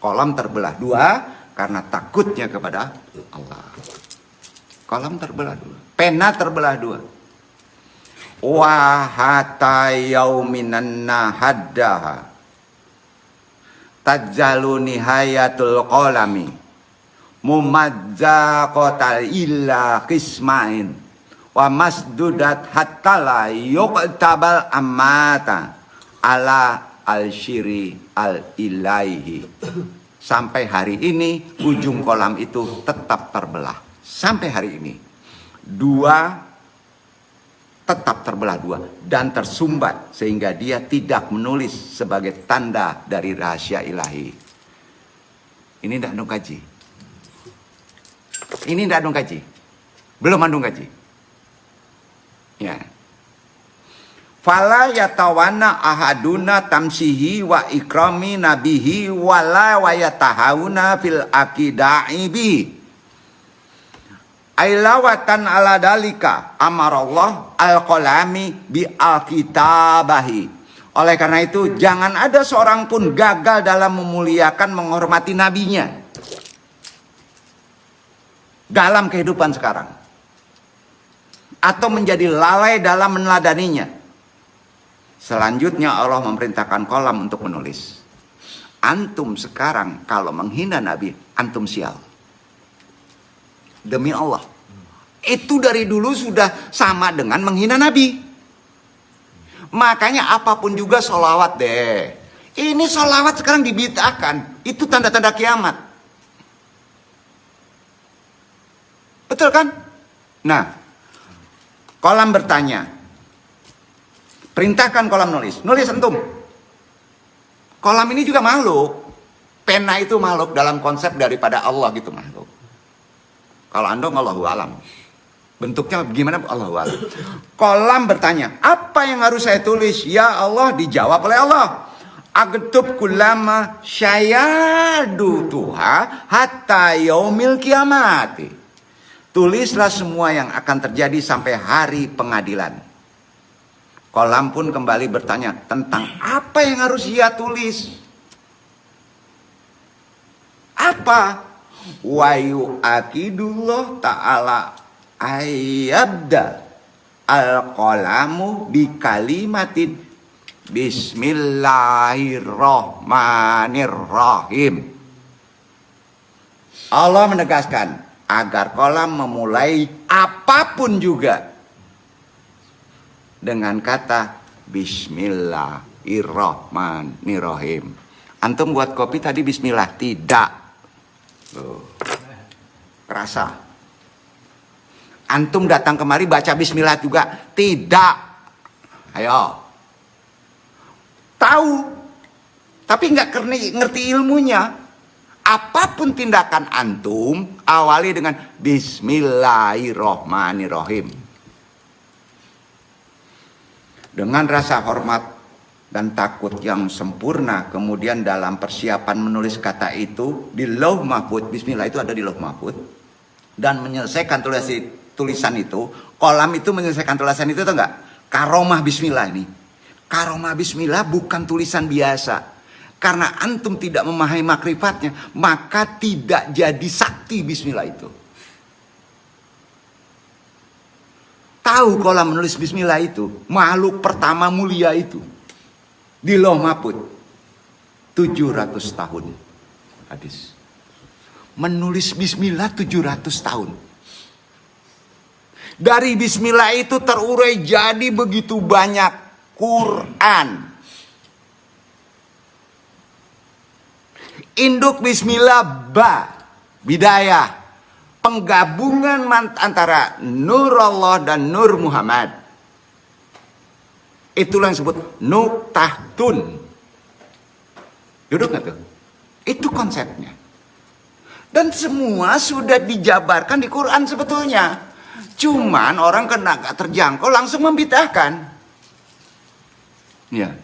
Speaker 1: Kolam terbelah dua karena takutnya kepada Allah. Kolam terbelah dua. Pena terbelah dua. Wa hatta yauminan nahaddaha tajjalu nihayatul qalami mumazzaqatal illa qismain wa masdudat hatta la yuqtabal amata ala al-syiri al-ilaihi. Sampai hari ini ujung kolam itu tetap terbelah. Sampai hari ini dua tetap terbelah dua dan tersumbat sehingga dia tidak menulis sebagai tanda dari rahasia ilahi. Ini tidak andung kaji. Ini tidak andung kaji. Belum andung kaji. Ya. Fala yatawana ahaduna tamsihi wa ikrami nabihi wala wa yatahawuna fil akidai bihi. Ailawatan ala dalika amarallah al-qalami bi al-kitabahi. Oleh karena itu jangan ada seorang pun gagal dalam memuliakan menghormati nabinya dalam kehidupan sekarang, atau menjadi lalai dalam meneladaninya. Selanjutnya Allah memerintahkan kolam untuk menulis. Antum sekarang kalau menghina nabi, antum sial. Demi Allah, itu dari dulu sudah sama dengan menghina Nabi. Makanya apapun juga sholawat deh. Ini sholawat sekarang dibid'ahkan. Itu tanda-tanda kiamat. Betul kan? Nah, kolam bertanya. Perintahkan kolam nulis. Nulis antum. Kolam ini juga makhluk. Pena itu makhluk dalam konsep daripada Allah gitu makhluk. Kalau andong Allahu alam. Bentuknya gimana Allahu alam. Kolam bertanya, apa yang harus saya tulis? Ya Allah, dijawab oleh Allah. Aktub kullama syayadu tuha hatta yaumil kiamati. Tulislah semua yang akan terjadi sampai hari pengadilan. Kolam pun kembali bertanya tentang apa yang harus ia tulis. Apa? Wa yu'akidullah ta'ala ayyabda al-qalamu bi kalimatin bismillahirrahmanirrahim. Allah menegaskan agar kolam memulai apapun juga dengan kata bismillahirrahmanirrahim. Antum buat kopi tadi bismillah? Tidak. Kerasa. Antum datang kemari baca bismillah juga? Tidak. Ayo. Tahu. Tapi nggak ngerti ilmunya. Apapun tindakan antum, awali dengan bismillahirrahmanirrahim. Dengan rasa hormat dan takut yang sempurna, kemudian dalam persiapan menulis kata itu di Lauh Mahfuz, bismillah itu ada di Lauh Mahfuz, dan menyelesaikan tulisan itu, kolam itu menyelesaikan tulisan itu, tahu nggak? Karomah bismillah ini. Karomah bismillah bukan tulisan biasa. Karena antum tidak memahami makrifatnya, maka tidak jadi sakti bismillah itu. Tahu kolam menulis bismillah itu, makhluk pertama mulia itu. Di Lauh Mahfuz 700 tahun hadis. Menulis bismillah 700 tahun. Dari bismillah itu terurai jadi begitu banyak Quran. Induk bismillah bidayah. Penggabungan antara Nur Allah dan Nur Muhammad. Itulah yang disebut nuktahtun. Duduk nggak tuh? Itu konsepnya. Dan semua sudah dijabarkan di Quran sebetulnya. Cuman orang kena gak terjangkau langsung membid'ahkan. Ya.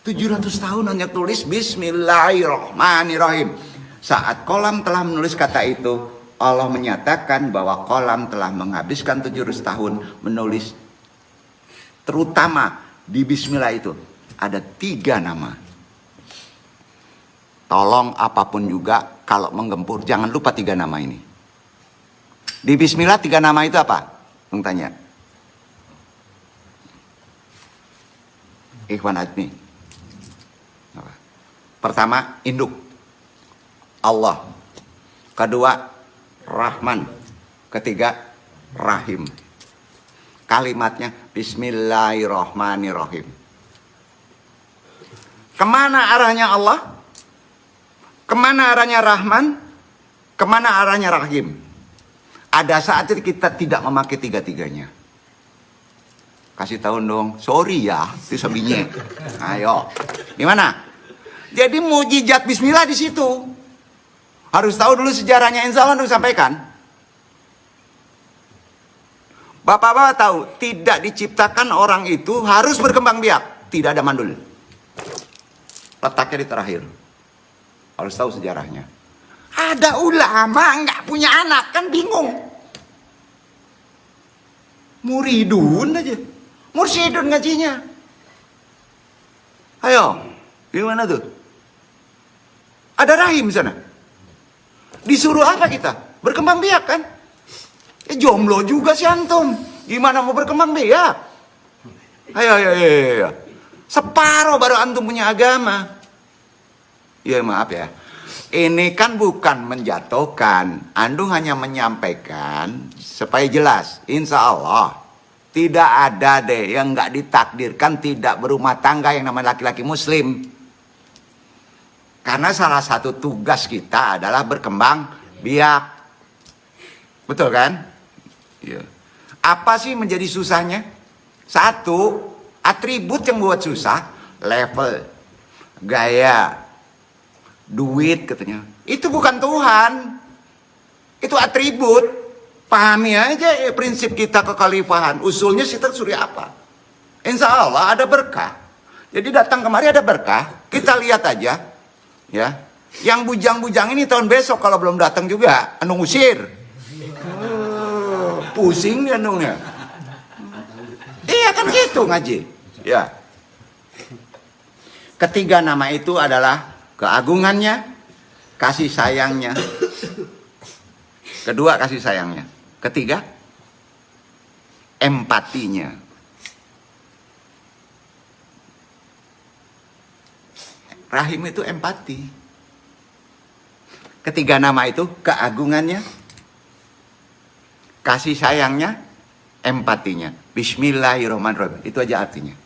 Speaker 1: 700 tahun hanya tulis bismillahirrahmanirrahim. Saat kolam telah menulis kata itu, Allah menyatakan bahwa kolam telah menghabiskan 700 tahun menulis Terutama di bismillah itu ada 3 nama. Tolong apapun juga kalau menggempur jangan lupa 3 nama ini. Di bismillah 3 nama itu apa? Bung tanya. Ikhwan Admi. Apa? Pertama, induk. Allah. Kedua, Rahman. Ketiga, Rahim. Kalimatnya Bismillahirrahmanirrahim. Kemana arahnya Allah? Kemana arahnya Rahman? Kemana arahnya Rahim? Ada saat kita tidak memakai 3-tiganya. Kasih tahu dong, sorry ya, itu sebinye. Ayo, gimana? Jadi mujizat Bismillah di situ. Harus tahu dulu sejarahnya, insya Allah untuk sampaikan. Bapak-bapak tahu, tidak diciptakan orang itu harus berkembang biak. Tidak ada mandul. Letaknya di terakhir. Harus tahu sejarahnya. Ada ulama nggak punya anak, kan bingung. Muridun aja. Mursyidun ngajinya. Ayo, gimana tuh? Ada rahim sana. Disuruh apa kita? Berkembang biak kan? Jomblo juga si antum. Gimana mau berkembang biak? Ayo. Separuh baru antum punya agama. Ya maaf ya. Ini kan bukan menjatuhkan. Antum hanya menyampaikan supaya jelas. Insya Allah tidak ada deh yang nggak ditakdirkan tidak berumah tangga yang namanya laki-laki muslim. Karena salah satu tugas kita adalah berkembang biak. Betul kan? Ya. Apa sih menjadi susahnya? Satu, atribut yang buat susah. Level, gaya, duit katanya. Itu bukan Tuhan. Itu atribut. Pahami aja prinsip kita kekhalifahan. Usulnya kita suri apa? Insya Allah ada berkah. Jadi datang kemari ada berkah. Kita lihat aja. Ya, yang bujang-bujang ini tahun besok kalau belum datang juga, anu ngusir. Pusing dia anunya. Iya kan gitu ngaji. Ya. Ketiga nama itu adalah keagungannya, kasih sayangnya. Kedua, kasih sayangnya. Ketiga, empatinya. Rahim itu empati. Ketiga nama itu keagungannya, kasih sayangnya, empatinya. Bismillahirrahmanirrahim. Itu aja artinya.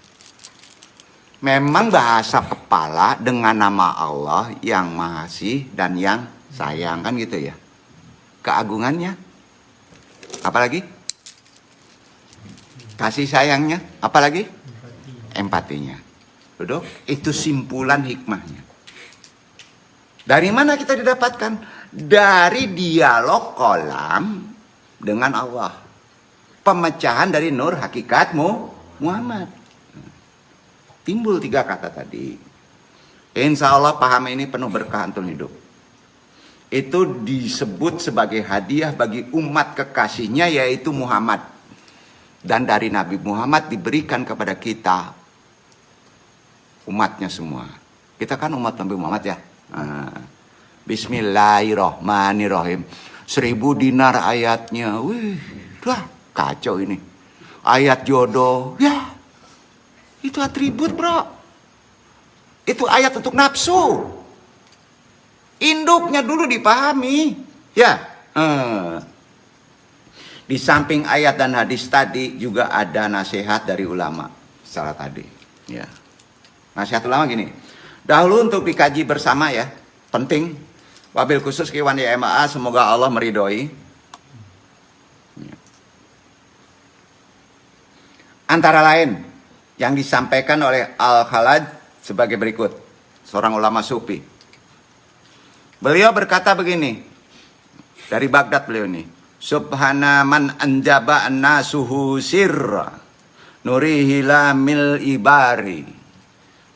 Speaker 1: Memang bahasa kepala dengan nama Allah yang Mahasih dan yang sayang kan gitu ya. Keagungannya, apalagi? Kasih sayangnya, apalagi? Empatinya. Duduk, itu simpulan hikmahnya. Dari mana kita didapatkan? Dari dialog kolam dengan Allah. Pemecahan dari nur hakikatmu Muhammad. Timbul 3 kata tadi. Insya Allah paham ini penuh berkah antum hidup. Itu disebut sebagai hadiah bagi umat kekasihnya yaitu Muhammad. Dan dari Nabi Muhammad diberikan kepada kita umatnya semua. Kita kan umat Nabi Muhammad ya. Bismillahirrahmanirrahim. 1000 dinar ayatnya. Wih, wah kacau ini. Ayat jodoh. Ya, itu atribut bro. Itu ayat untuk nafsu. Induknya dulu dipahami. Ya. Di samping ayat dan hadis tadi juga ada nasihat dari ulama. Secara tadi. Ya. Nasihat ulama gini, dahulu untuk dikaji bersama ya, penting. Wabil khusus Kiwan YMA, semoga Allah meridhoi. Antara lain yang disampaikan oleh Al-Khalaj sebagai berikut, seorang ulama sufi. Beliau berkata begini, dari Baghdad beliau ini, Subhana man anjaba an-nasuhu sirra nurihi lamil ibari.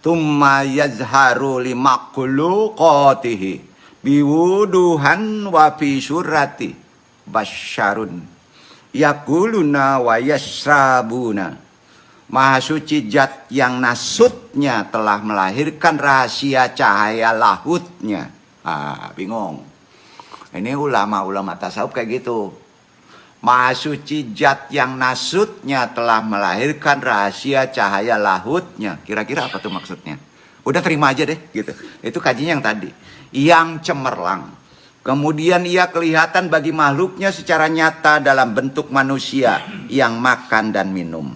Speaker 1: Tumma yazharu limakhluqatihi biwuduhan wa fi surati basyarun yakuluna wa yasrabuna Maha suci zat yang nasutnya telah melahirkan rahasia cahaya lahutnya. Bingung. Ini ulama-ulama tasawuf kayak gitu. Maha suci zat yang nasutnya telah melahirkan rahasia cahaya lahutnya. Kira-kira apa tuh maksudnya? Udah terima aja deh gitu. Itu kajinya yang tadi. Yang cemerlang. Kemudian ia kelihatan bagi makhluknya secara nyata dalam bentuk manusia yang makan dan minum.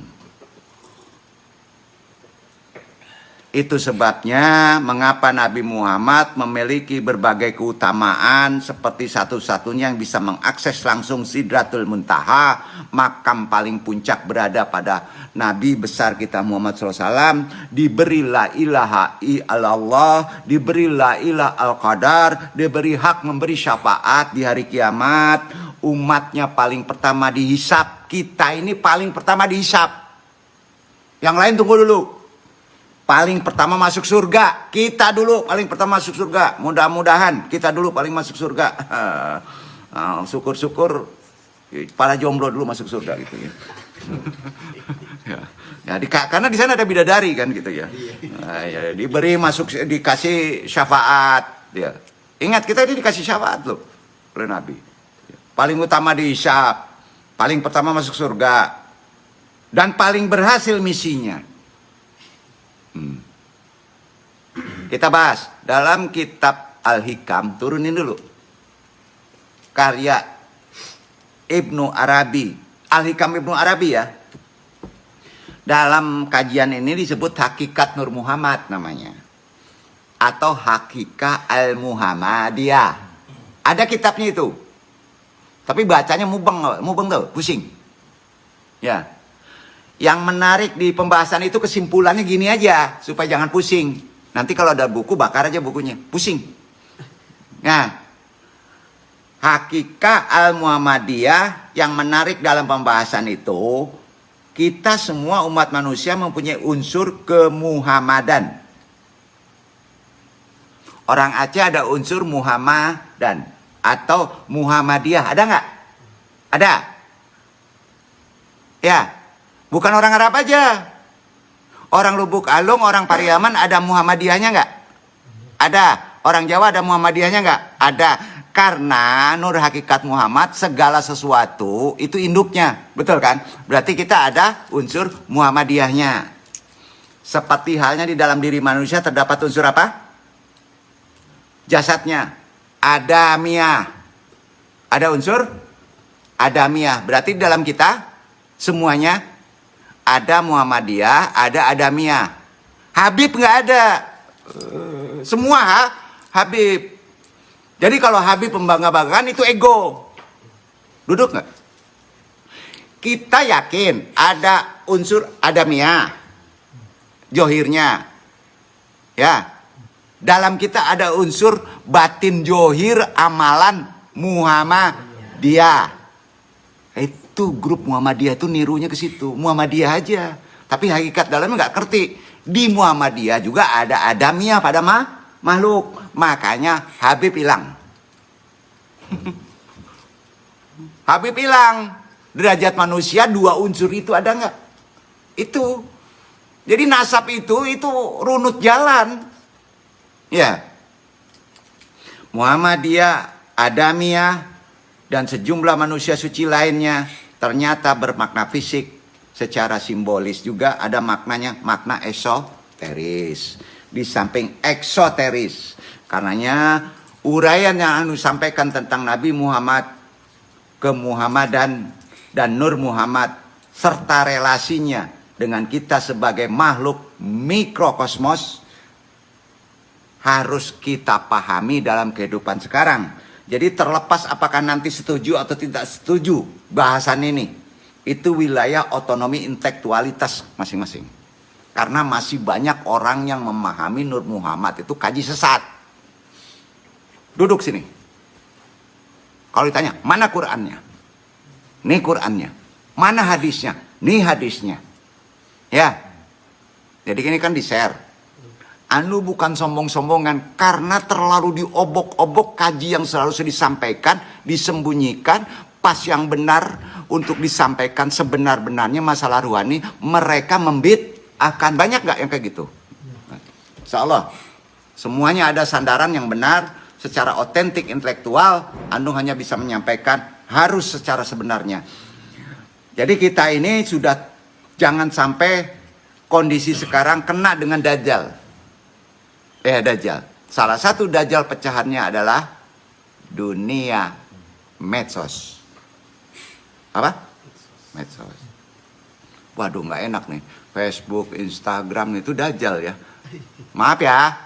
Speaker 1: Itu sebabnya mengapa Nabi Muhammad memiliki berbagai keutamaan seperti satu-satunya yang bisa mengakses langsung Sidratul Muntaha, makam paling puncak berada pada Nabi besar kita Muhammad SAW, diberi la ilaha illallah, diberi la ilaha al-qadar, diberi hak memberi syafaat di hari kiamat, umatnya paling pertama dihisap, kita ini paling pertama dihisap. Yang lain tunggu dulu. Paling pertama masuk surga, kita dulu paling pertama masuk surga. Mudah-mudahan kita dulu paling masuk surga. Syukur-syukur para jomblo dulu masuk surga gitu ya. Karena di sana ada bidadari kan gitu ya. Ya diberi masuk, dikasih syafaat. Ya. Ingat kita ini dikasih syafaat loh oleh Nabi. Paling utama dihisap, paling pertama masuk surga, dan paling berhasil misinya. Kita bahas dalam kitab Al-Hikam, turunin dulu. Karya Ibnu Arabi, Al-Hikam Ibnu Arabi ya. Dalam kajian ini disebut Hakikat Nur Muhammad namanya. Atau Hakikat Al-Muhammadiyah. Ada kitabnya itu. Tapi bacanya mubeng tuh, pusing. Ya. Yang menarik di pembahasan itu kesimpulannya gini aja, supaya jangan pusing. Nanti kalau ada buku, bakar aja bukunya. Pusing. Nah, Hakikat Al-Muhammadiyah yang menarik dalam pembahasan itu, kita semua umat manusia mempunyai unsur kemuhammadan. Orang Aceh ada unsur Muhammadan atau Muhammadiyah. Ada nggak? Ada. Ya. Bukan orang Arab aja. Orang Lubuk Alung, orang Pariaman ada Muhammadiyahnya nggak? Ada. Orang Jawa ada Muhammadiyahnya nggak? Ada. Karena Nur Hakikat Muhammad segala sesuatu itu induknya. Betul kan? Berarti kita ada unsur Muhammadiyahnya. Seperti halnya di dalam diri manusia terdapat unsur apa? Jasadnya. Adamiyah. Ada unsur Adamiyah. Berarti di dalam kita semuanya ada Muhammadiyah, ada Adamiyah. Habib nggak ada. Semua Habib. Jadi kalau Habib membangga-banggakan itu ego. Duduk nggak? Kita yakin ada unsur Adamiyah. Johirnya. Ya. Dalam kita ada unsur batin johir amalan Muhammadiyah. Itu grup Muhammadiyah itu nirunya ke situ. Muhammadiyah aja. Tapi hakikat dalamnya nggak ngerti. Di Muhammadiyah juga ada Adamiyah pada makhluk. Makanya Habib hilang. Habib hilang. Derajat manusia dua unsur itu ada nggak? Itu. Jadi nasab itu runut jalan. Ya. Muhammadiyah, Adamiyah, dan sejumlah manusia suci lainnya ternyata bermakna fisik. Secara simbolis juga ada maknanya, makna esoteris. Di samping eksoteris. Karenanya uraian yang anu sampaikan tentang Nabi Muhammad, kemuhammadan dan Nur Muhammad, serta relasinya dengan kita sebagai makhluk mikrokosmos, harus kita pahami dalam kehidupan sekarang. Jadi terlepas apakah nanti setuju atau tidak setuju bahasan ini, itu wilayah otonomi intelektualitas masing-masing. Karena masih banyak orang yang memahami Nur Muhammad itu kaji sesat. Duduk sini. Kalau ditanya, mana Qur'annya? Nih Qur'annya. Mana hadisnya? Nih hadisnya. Ya. Jadi ini kan di-share. Anu bukan sombong-sombongan, karena terlalu diobok-obok kaji yang selalu disampaikan, disembunyikan, pas yang benar untuk disampaikan sebenar-benarnya masalah rohani, mereka membid'ahkan. Banyak nggak yang kayak gitu? Insya Allah semuanya ada sandaran yang benar secara otentik intelektual. Anu hanya bisa menyampaikan harus secara sebenarnya. Jadi kita ini sudah jangan sampai kondisi sekarang kena dengan dajjal. Dajjal. Salah satu dajjal pecahannya adalah dunia medsos. Apa? Medsos. Waduh, nggak enak nih. Facebook, Instagram itu dajjal ya. Maaf ya.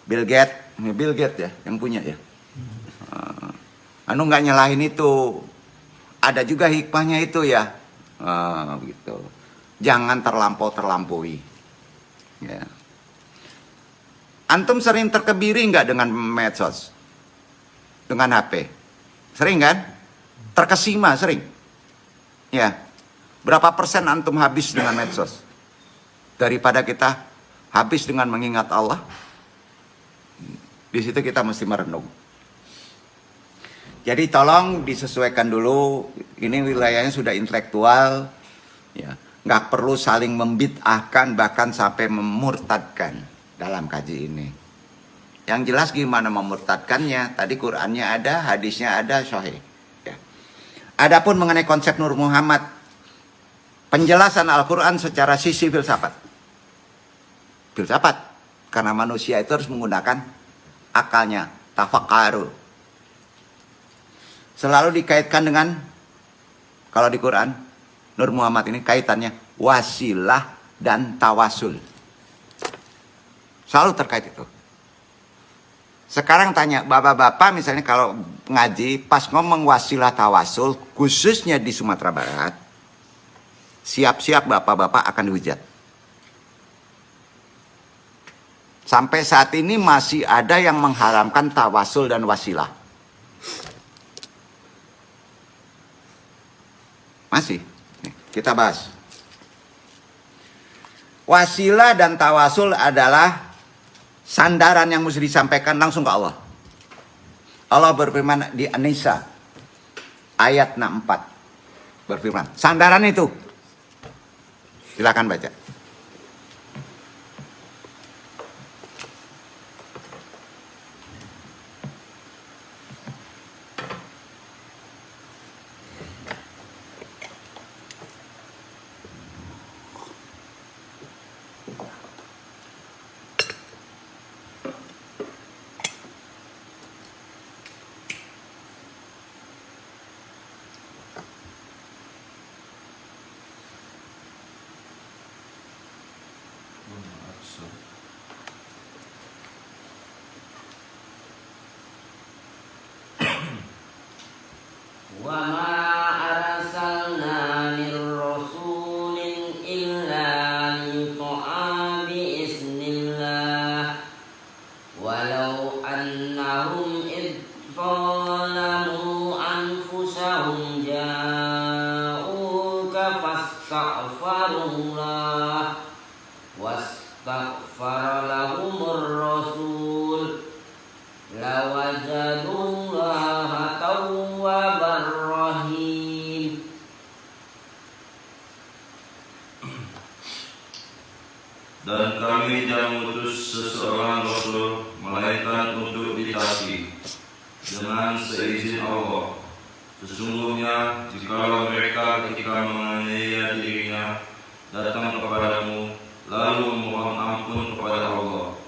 Speaker 1: Bill Gates ya yang punya ya. Anu nggak nyalahin itu. Ada juga hikmahnya itu ya. Gitu. Jangan terlampaui. Ya. Antum sering terkebiri nggak dengan medsos? Dengan HP? Sering kan? Terkesima sering? Ya. Berapa persen antum habis dengan medsos? Daripada kita habis dengan mengingat Allah? Di situ kita mesti merenung. Jadi tolong disesuaikan dulu. Ini wilayahnya sudah intelektual. Ya. Nggak perlu saling membid'ahkan bahkan sampai memurtadkan dalam kaji ini. Yang jelas gimana memurtadkannya? Tadi Qur'annya ada, hadisnya ada, sahih. Ya. Adapun mengenai konsep Nur Muhammad, penjelasan Al-Quran secara sisi filsafat. Filsafat, karena manusia itu harus menggunakan akalnya, tafakkaru. Selalu dikaitkan dengan, kalau di Quran, Nur Muhammad ini kaitannya wasilah dan tawasul. Selalu terkait itu. Sekarang tanya, bapak-bapak misalnya kalau ngaji, pas ngomong wasilah tawasul, khususnya di Sumatera Barat, siap-siap bapak-bapak akan dihujat. Sampai saat ini masih ada yang mengharamkan tawasul dan wasilah. Masih. Nih, kita bahas. Wasilah dan tawasul adalah sandaran yang mesti disampaikan langsung ke Allah. Allah berfirman di An-Nisa ayat 64. Berfirman, sandaran itu. Silakan baca.
Speaker 3: Wa ma arsalna min rasulin illa liyuta'a bi iznillah walau annahum id zalamu anfusahum ja'uka fastaghfirullah wastaghfara lahumur rasul lawajadullaha tawwabar rahim.
Speaker 2: Dan kami tidak mengutus seseorang rasul melainkan untuk ditaati dengan seizin Allah. Sesungguhnya jikalau mereka ketika menganiaya dirinya datang kepadamu lalu memohon ampun kepada Allah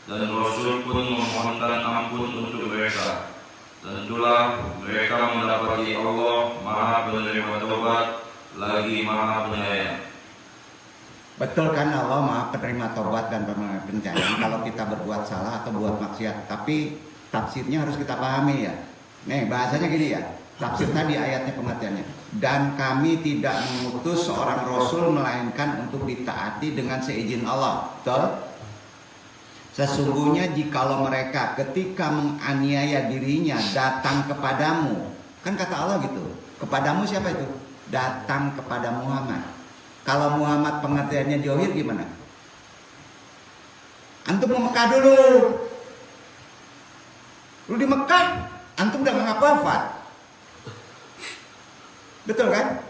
Speaker 2: dan Rasul pun memohonkan ampun untuk mereka, tentulah mereka mendapati Allah Maha Penerima Taubat lagi Maha Penyayang.
Speaker 1: Betul kan, Allah Maha Penerima Taubat dan Penyayang kalau kita berbuat salah atau buat maksiat. Tapi tafsirnya harus kita pahami ya. Nih bahasanya gini ya. Tafsir tadi ayatnya pengertiannya. Dan kami tidak mengutus seorang Rasul melainkan untuk ditaati dengan seizin Allah. Betul? Sesungguhnya jikalau mereka ketika menganiaya dirinya datang kepadamu, kan kata Allah gitu, kepadamu siapa itu? Datang kepada Muhammad. Kalau Muhammad pengertiannya Johir gimana? Antum mau Mekah dulu. Lu di Mekah, antum udah mengapa wafat. Betul kan?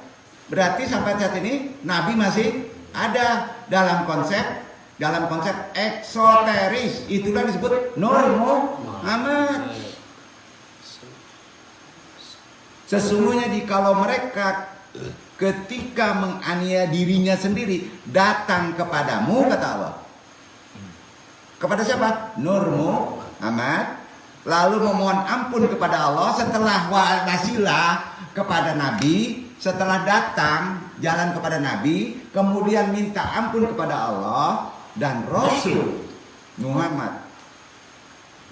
Speaker 1: Berarti sampai saat ini Nabi masih ada dalam konsep eksoteris. Itulah disebut Nur Muhammad. Sesungguhnya jikalau mereka ketika menganiaya dirinya sendiri datang kepadamu, kata Allah. Kepada siapa? Nur Muhammad. Lalu memohon ampun kepada Allah setelah wasilah kepada Nabi, setelah datang jalan kepada Nabi, kemudian minta ampun kepada Allah dan Rasul Muhammad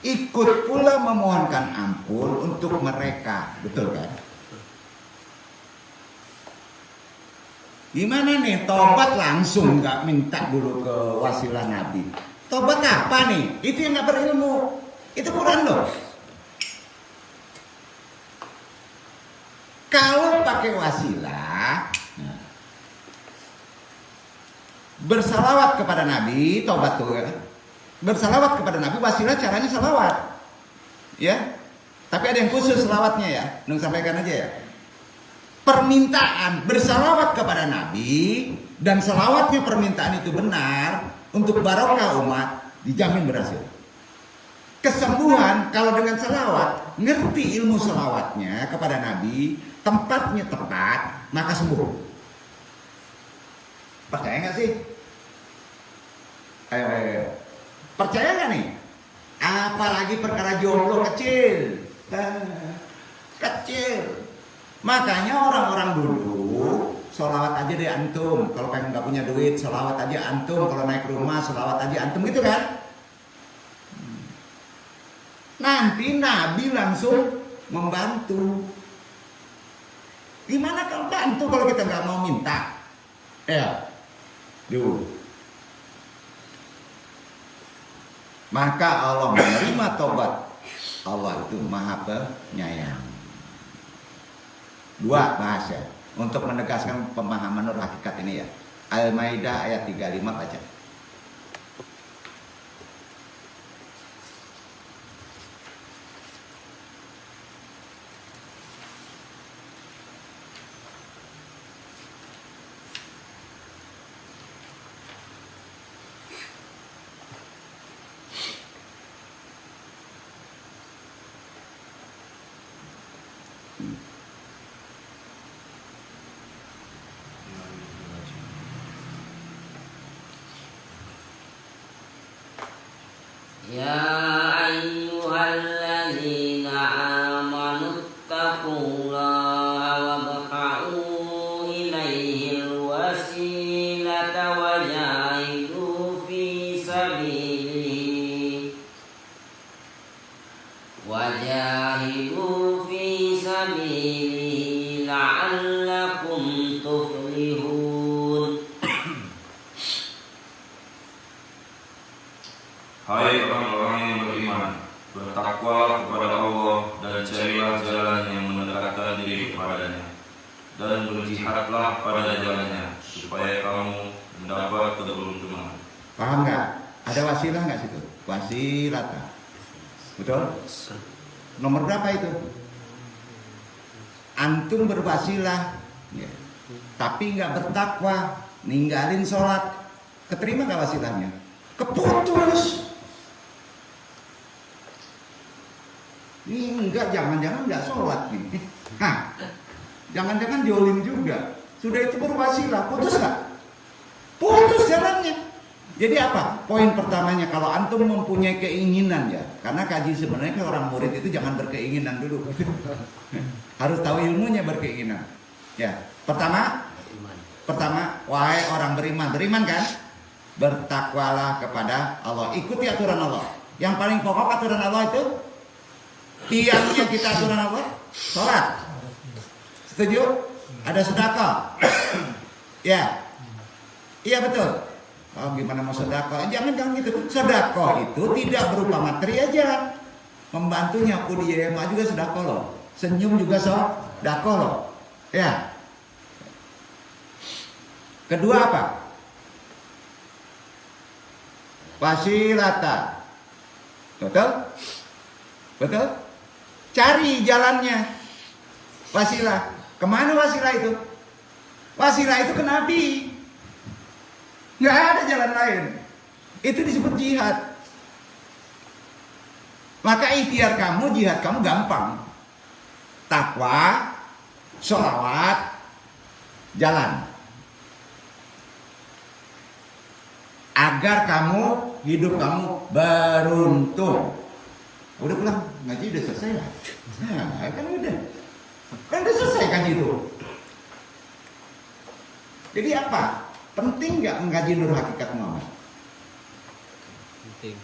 Speaker 1: ikut pula memohonkan ampun untuk mereka. Betul kan? Gimana nih? Tobat langsung, nggak minta dulu ke wasilah Nabi. Tobat apa nih? Itu yang nggak berilmu. Itu Quran loh. Kalau pakai wasilah, bersalawat kepada Nabi, tobat tuh ya. Bersalawat kepada Nabi, wasilah caranya salawat. Ya. Tapi ada yang khusus salawatnya ya. Nung sampaikan aja ya. Permintaan bersalawat kepada Nabi dan salawatnya permintaan itu benar untuk barokah umat, dijamin berhasil. Kesembuhan kalau dengan salawat, ngerti ilmu salawatnya kepada Nabi, tempatnya tepat, maka sembuh. Percaya nggak sih? Ayo. Percaya nggak nih? Apalagi perkara jomblo kecil. Kecil. Makanya orang-orang dulu sholawat aja deh antum. Kalau pengen nggak punya duit, sholawat aja antum. Kalau naik rumah, sholawat aja antum, gitu kan? Nanti Nabi langsung membantu. Gimana kalau bantu kalau kita nggak mau minta? Ya, dulu. Maka Allah menerima tobat. Allah itu maha penyayang. Dua bahasa untuk menegaskan pemahaman nur hakikat ini ya. Al-Maidah ayat 35 baca.
Speaker 3: Ya ayyuhalladzina amanu taqullaha wabtaghu ilaihil wasilata wajahidu fi sabilihi la'allakum tuflihun.
Speaker 2: Hai orang-orang yang beriman, bertakwalah kepada Allah dan carilah jalan yang mendekatkan diri kepadanya, dan berjihadlah pada jalannya supaya kamu mendapat keberuntungan.
Speaker 1: Paham nggak? Ada wasilah nggak situ? Wasilata. Betul? Nomor berapa itu? Antum berwasilah, ya. Tapi nggak bertakwa, ninggalin sholat, keterima nggak wasilahnya? Keputus. Ini enggak, jangan-jangan nggak sholat nih. Jangan-jangan jolim juga. Sudah itu berwasilah, putus nggak? Putus jalannya. Jadi apa? Poin pertamanya, kalau antum mempunyai keinginan ya, karena kaji sebenarnya orang murid itu jangan berkeinginan dulu. Harus tahu ilmunya berkeinginan. Ya, pertama, wahai orang beriman kan? Bertakwalah kepada Allah, ikuti aturan Allah. Yang paling pokok aturan Allah itu tiangnya kita aturan Allah, sholat. Setuju? Ada sedekah. Ya, iya betul. Oh, gimana mau sedekah? Jangan gitu. Sedekah itu tidak berupa materi aja. Membantunya aku di YMA juga sedekah loh. Senyum juga sedekah loh. Ya. Kedua apa? Wasilata. Betul? Betul? Cari jalannya. Wasilah. Kemana wasilah itu? Wasilah itu ke Nabi. Nggak ada jalan lain. Itu disebut jihad. Maka ikhtiar kamu, jihad kamu gampang. Takwa, sholawat, jalan. Agar kamu, hidup kamu beruntung. Udah pulang, ngaji udah selesai lah. Nah, kan udah. Kan udah selesai kan itu. Jadi apa? Penting nggak mengkaji Nur Hakikat Muhammad?
Speaker 4: Penting.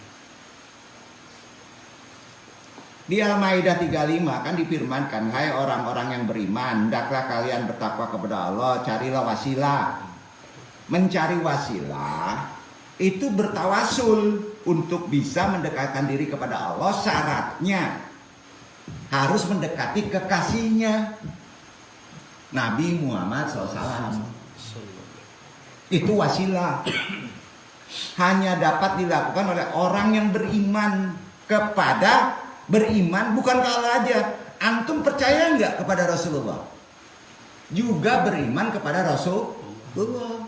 Speaker 1: Di Al-Maidah 35 kan difirmankan, hai orang-orang yang beriman, hendaklah kalian bertakwa kepada Allah, carilah wasilah. Mencari wasilah itu bertawasul untuk bisa mendekatkan diri kepada Allah. Syaratnya harus mendekati kekasihnya, Nabi Muhammad SAW. Itu wasilah. Hanya dapat dilakukan oleh orang yang beriman kepada beriman bukan ke Allah aja. Antum percaya nggak kepada Rasulullah? Juga beriman kepada Rasulullah.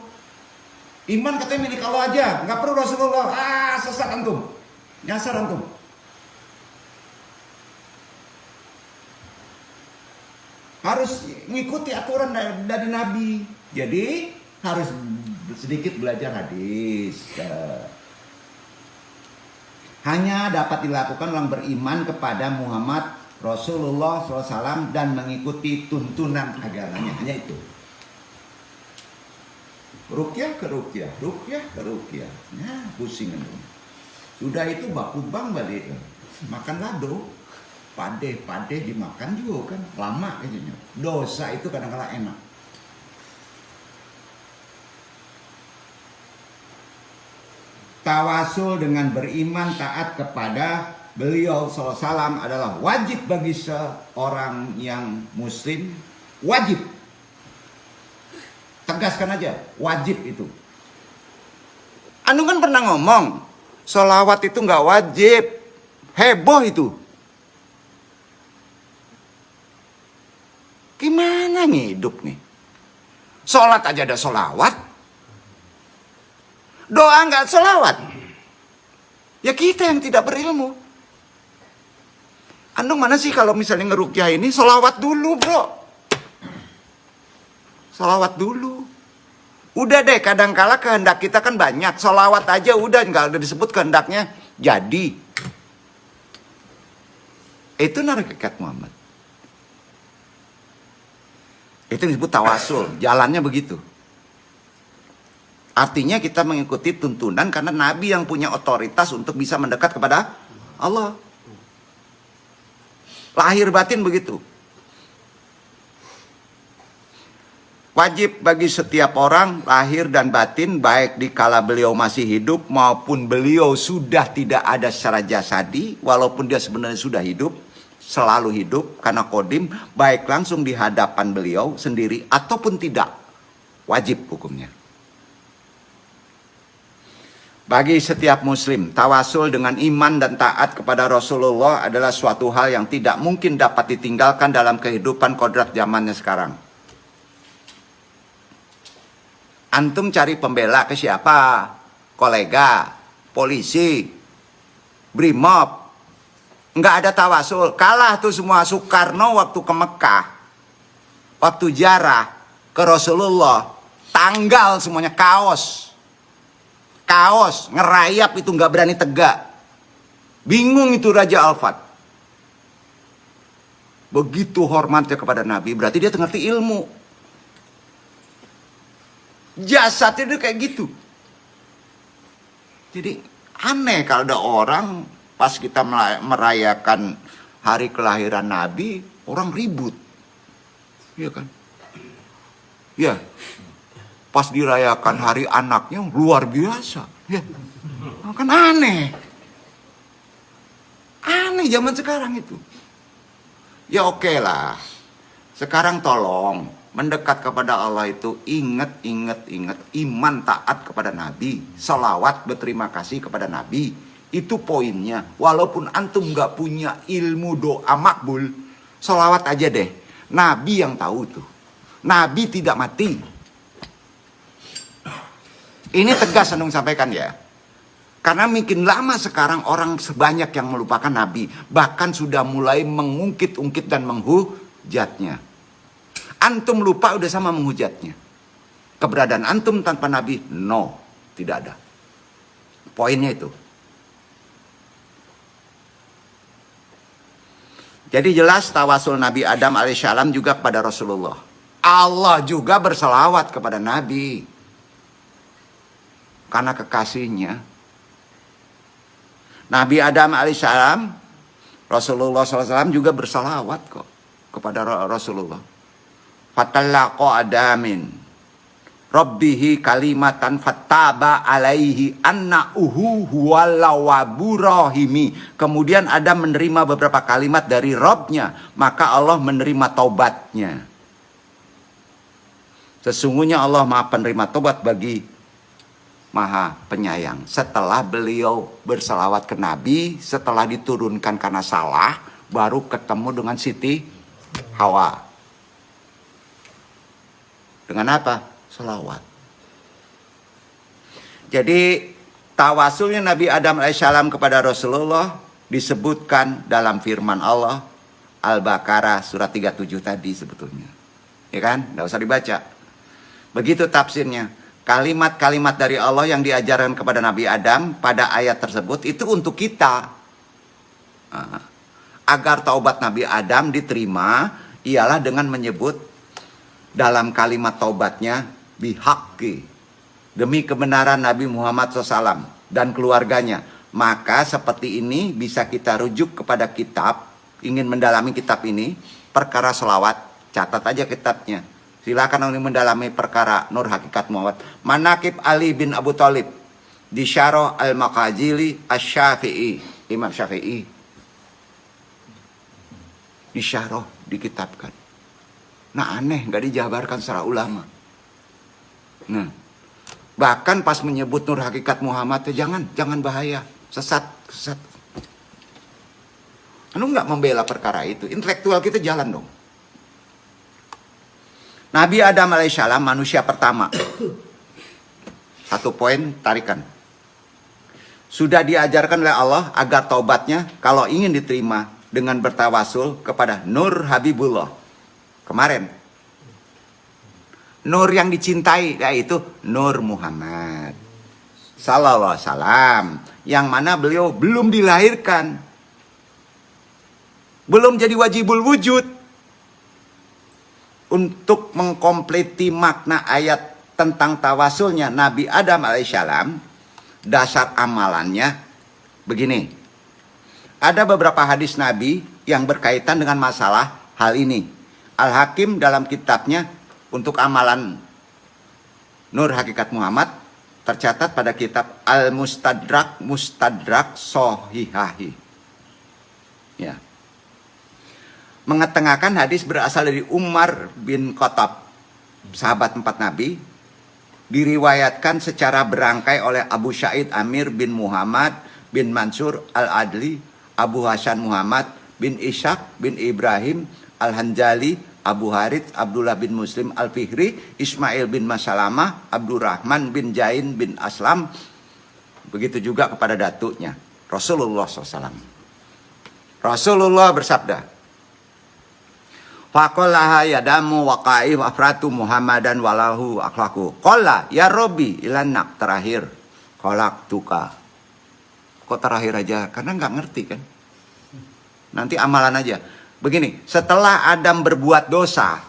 Speaker 1: Iman katanya milik Allah aja, nggak perlu Rasulullah. Sesat antum, nyasar antum. Harus ngikuti aturan dari Nabi. Jadi harus sedikit belajar hadis. Hanya dapat dilakukan orang beriman kepada Muhammad Rasulullah SAW dan mengikuti tuntunan agamanya. Hanya itu. Rukyah ke rukyah, rukyah ke rukyah. Nah, pusing itu. Sudah itu baku bang balik. Makan lado. Pade dimakan juga kan. Lama kayaknya. Dosa itu kadang-kadang enak. Tawasul dengan beriman taat kepada beliau SAW adalah wajib bagi seorang yang muslim. Wajib. Tegaskan aja, wajib itu. Anu kan pernah ngomong, sholawat itu nggak wajib. Heboh itu. Gimana nih hidup nih? Sholat aja ada sholawat. Doa nggak sholawat. Ya kita yang tidak berilmu. Andung mana sih kalau misalnya ngerukyah ini sholawat dulu bro. Sholawat dulu. Udah deh kadangkala kehendak kita kan banyak. Sholawat aja udah nggak ada disebut kehendaknya. Jadi. Itu Nur Hakikat Muhammad. Itu disebut tawasul. Jalannya begitu. Artinya kita mengikuti tuntunan karena Nabi yang punya otoritas untuk bisa mendekat kepada Allah. Lahir batin begitu. Wajib bagi setiap orang lahir dan batin baik dikala beliau masih hidup maupun beliau sudah tidak ada secara jasadi. Walaupun dia sebenarnya sudah hidup, selalu hidup karena kodim. Baik langsung di hadapan beliau sendiri ataupun tidak. Wajib hukumnya. Bagi setiap muslim, tawasul dengan iman dan taat kepada Rasulullah adalah suatu hal yang tidak mungkin dapat ditinggalkan dalam kehidupan kodrat zamannya sekarang. Antum cari pembela ke siapa? Kolega, polisi, brimob. Nggak ada tawasul. Kalah tuh semua. Soekarno waktu ke Mekah, waktu ziarah ke Rasulullah, tanggal semuanya kaos. Kaos, ngerayap itu nggak berani tegak. Bingung itu Raja Alfat. Begitu hormatnya kepada Nabi, berarti dia ngerti ilmu. Jasad itu kayak gitu. Jadi aneh kalau ada orang pas kita merayakan hari kelahiran Nabi, orang ribut. Iya kan? Iya. Pas dirayakan hari anaknya luar biasa. Ya. Kan aneh. Aneh zaman sekarang itu. Ya oke lah. Sekarang tolong mendekat kepada Allah itu ingat iman taat kepada Nabi. Salawat berterima kasih kepada Nabi. Itu poinnya. Walaupun antum gak punya ilmu doa makbul, salawat aja deh. Nabi yang tahu tuh. Nabi tidak mati. Ini tegas Anung sampaikan ya. Karena makin lama sekarang orang sebanyak yang melupakan Nabi. Bahkan sudah mulai mengungkit-ungkit dan menghujatnya. Antum lupa udah sama menghujatnya. Keberadaan antum tanpa Nabi, no, tidak ada. Poinnya itu. Jadi jelas tawasul Nabi Adam alaihissalam juga kepada Rasulullah. Allah juga berselawat kepada Nabi. Karena kekasihnya. Nabi Adam alaihissalam, Rasulullah SAW juga berselawat kok kepada Rasulullah. Fatallaqa Adamin Rabbihi kalimatan fattaba alaihi anna'uhu huwalawaburahimi. Kemudian Adam menerima beberapa kalimat dari Rabbnya, maka Allah menerima taubatnya. Sesungguhnya Allah Maha penerima taubat bagi Maha penyayang. Setelah beliau berselawat ke Nabi, setelah diturunkan karena salah, baru ketemu dengan Siti Hawa. Dengan apa? Selawat. Jadi tawasulnya Nabi Adam alaihissalam kepada Rasulullah disebutkan dalam firman Allah Al-Baqarah surat 37 tadi sebetulnya. Ya kan? Nggak usah dibaca. Begitu tafsirnya. Kalimat-kalimat dari Allah yang diajarkan kepada Nabi Adam pada ayat tersebut itu untuk kita. Agar taubat Nabi Adam diterima ialah dengan menyebut dalam kalimat taubatnya bihaqqi, demi kebenaran Nabi Muhammad SAW dan keluarganya. Maka seperti ini bisa kita rujuk kepada kitab. Ingin mendalami kitab ini, perkara selawat, catat aja kitabnya. Silakan untuk mendalami perkara Nur Hakikat Muhammad. Manaqib Ali bin Abu Thalib di Syarah Al-Maqazili Asy-Syafi'i, Imam Syafi'i. Di syarah dikitabkan. Nah aneh, nggak dijabarkan secara ulama. Nah, bahkan pas menyebut Nur Hakikat Muhammad, jangan bahaya, sesat. Anu nggak membela perkara itu, intelektual kita jalan dong. Nabi Adam alaihissalam manusia pertama. Satu poin tarikan. Sudah diajarkan oleh Allah agar taubatnya kalau ingin diterima dengan bertawasul kepada Nur Habibullah. Kemarin. Nur yang dicintai yaitu Nur Muhammad sallallahu alaihi wasallam, yang mana beliau belum dilahirkan. Belum jadi wajibul wujud. Untuk mengkompleti makna ayat tentang tawasulnya Nabi Adam alaihissalam, dasar amalannya begini. Ada beberapa hadis Nabi yang berkaitan dengan masalah hal ini. Al-Hakim dalam kitabnya untuk amalan Nur Hakikat Muhammad tercatat pada kitab Al-Mustadrak Sohihahi. Ya. Mengetengahkan hadis berasal dari Umar bin Khattab, sahabat 4 Nabi, diriwayatkan secara berangkai oleh Abu Sa'id Amir bin Muhammad bin Mansur Al-Adli, Abu Hasan Muhammad bin Ishaq bin Ibrahim Al-Hanjali, Abu Harith Abdullah bin Muslim Al-Fihri, Ismail bin Masalamah, Abdurrahman bin Jain bin Aslam. Begitu juga kepada datuknya Rasulullah SAW. Rasulullah bersabda, faqallaha yadamu waqa'i afratu Muhammadan walahu akhlaku. Qala ya Rabbi ilanak, terakhir. Khalaqtuka. Kok terakhir aja? Karena nggak ngerti kan. Nanti amalan aja. Begini, setelah Adam berbuat dosa,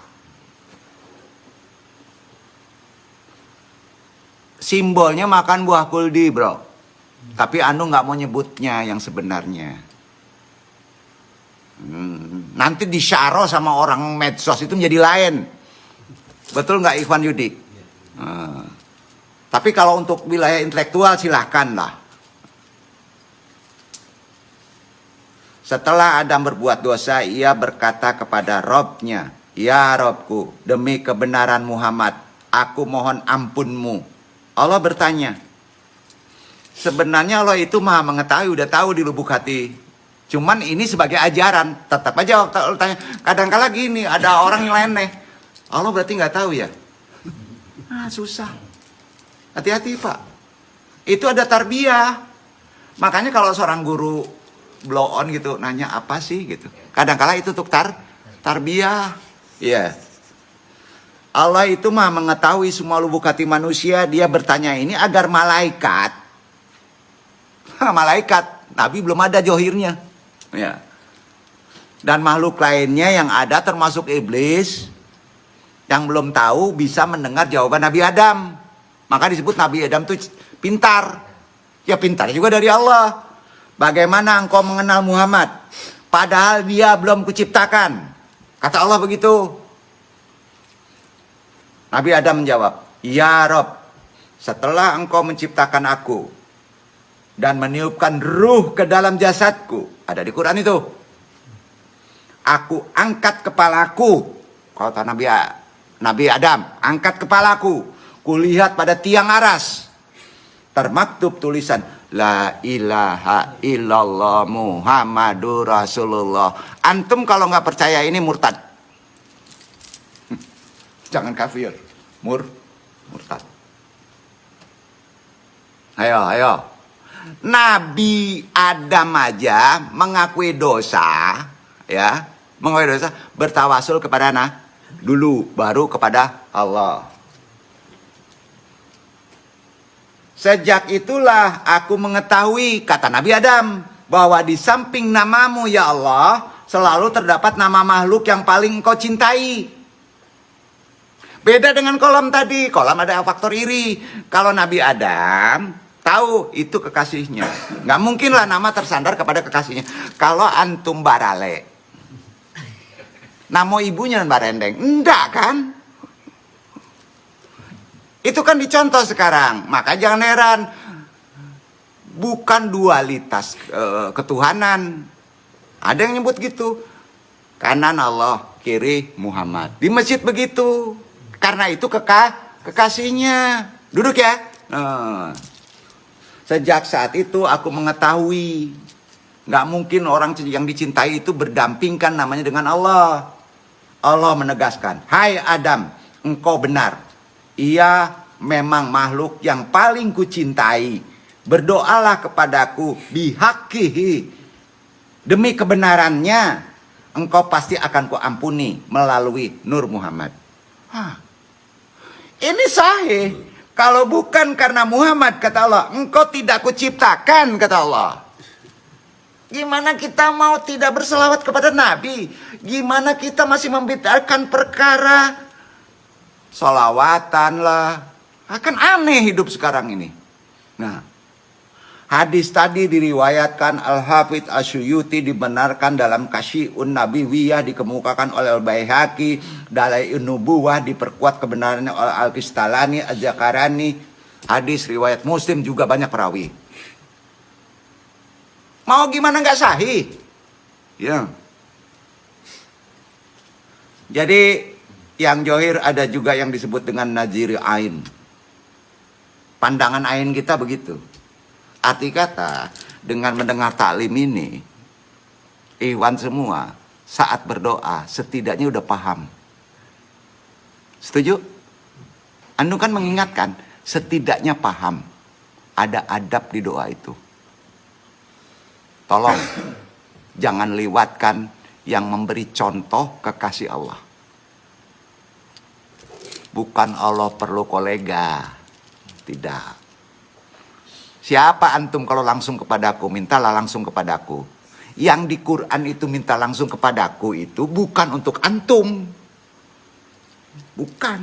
Speaker 1: simbolnya makan buah kuldi, bro. Tapi anu nggak mau nyebutnya yang sebenarnya. Nanti disyaro sama orang medsos itu menjadi lain. Betul nggak Ikhwan Yudi? Tapi kalau untuk wilayah intelektual silahkan lah. Setelah Adam berbuat dosa, ia berkata kepada Robnya, ya Robku, demi kebenaran Muhammad, aku mohon ampunmu. Allah bertanya, sebenarnya Allah itu maha mengetahui, udah tahu di lubuk hati. Cuman ini sebagai ajaran, tetap aja waktu tanya. Kadang-kala gini, ada orang yang leneh. Allah berarti nggak tahu ya? Susah. Hati-hati Pak. Itu ada tarbiyah. Makanya kalau seorang guru blow on gitu, nanya apa sih gitu. Kadang-kala itu untuk tarbiyah. Iya. Allah itu mah mengetahui semua lubuk hati manusia. Dia bertanya ini agar malaikat. Malaikat. Nabi belum ada johirnya. Ya. Dan makhluk lainnya yang ada termasuk iblis. Yang belum tahu bisa mendengar jawaban Nabi Adam. Maka disebut Nabi Adam itu pintar. Ya pintar juga dari Allah. Bagaimana engkau mengenal Muhammad? Padahal dia belum kuciptakan. Kata Allah begitu. Nabi Adam menjawab, ya Rob, setelah engkau menciptakan aku dan meniupkan ruh ke dalam jasadku. Ada di Quran itu. Aku angkat kepalaku. Kata Nabi Adam, angkat kepalaku. Kulihat pada tiang aras. Termaktub tulisan, La ilaha illallah Muhammadur Rasulullah. Antum kalau nggak percaya ini murtad. Jangan kafir. Murtad. Ayo. Nabi Adam aja mengakui dosa, ya, mengakui dosa, bertawasul kepada dulu, baru kepada Allah. Sejak itulah aku mengetahui, kata Nabi Adam, bahwa di samping namamu ya Allah, selalu terdapat nama makhluk yang paling engkau cintai. Beda dengan kolam tadi, kolam ada faktor iri. Kalau Nabi Adam tahu itu kekasihnya, nggak mungkinlah nama tersandar kepada kekasihnya. Kalau antum barale, namo ibunya barendeng, enggak kan? Itu kan dicontoh sekarang, maka jangan heran. Bukan dualitas ketuhanan. Ada yang nyebut gitu. Kanan Allah, kiri Muhammad. Di masjid begitu. Karena itu kekasihnya. Duduk ya. Sejak saat itu aku mengetahui. Gak mungkin orang yang dicintai itu berdampingkan namanya dengan Allah. Allah menegaskan, hai Adam, engkau benar. Ia memang makhluk yang paling kucintai. Berdoalah kepadaku bihaqihi. Demi kebenarannya, engkau pasti akan kuampuni melalui Nur Muhammad. Ini sahih. Kalau bukan karena Muhammad, kata Allah, engkau tidak kuciptakan, kata Allah. Gimana kita mau tidak berselawat kepada Nabi? Gimana kita masih membid'ahkan perkara solawatan lah. Akan aneh hidup sekarang ini. Nah, hadis tadi diriwayatkan Al-Hafidh Asyuyuti, dibenarkan dalam Kasyi'un Nabawiyah, dikemukakan oleh Al-Baihaqi, Dalailun Nubuwah, diperkuat kebenarannya oleh Al-Kistalani, Az-Zakarani. Hadis riwayat Muslim juga banyak perawi. Mau gimana nggak sahih? Ya. Jadi yang johir ada juga yang disebut dengan naziri ain. Pandangan ain kita begitu. Arti kata, dengan mendengar taklim ini, ikhwan semua saat berdoa setidaknya udah paham. Setuju? Anu kan mengingatkan, setidaknya paham. Ada adab di doa itu. Tolong, jangan lewatkan yang memberi contoh kekasih Allah. Bukan Allah perlu kolega. Tidak. Siapa antum kalau langsung kepadaku? Mintalah langsung kepadaku. Yang di Quran itu minta langsung kepadaku itu bukan untuk antum. Bukan.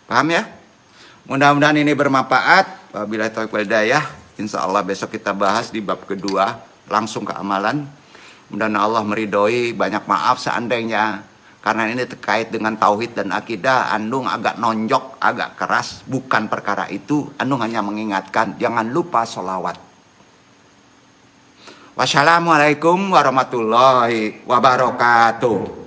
Speaker 1: Paham ya? Mudah-mudahan ini bermanfaat. Wabillahi taufiq wal hidayah. Insya Allah besok kita bahas di bab kedua. Langsung ke amalan. Mudah-mudahan Allah meridhoi. Banyak maaf seandainya. Karena ini terkait dengan tauhid dan akidah. Andung agak nonjok, agak keras. Bukan perkara itu. Andung hanya mengingatkan. Jangan lupa sholawat. Wassalamualaikum warahmatullahi wabarakatuh.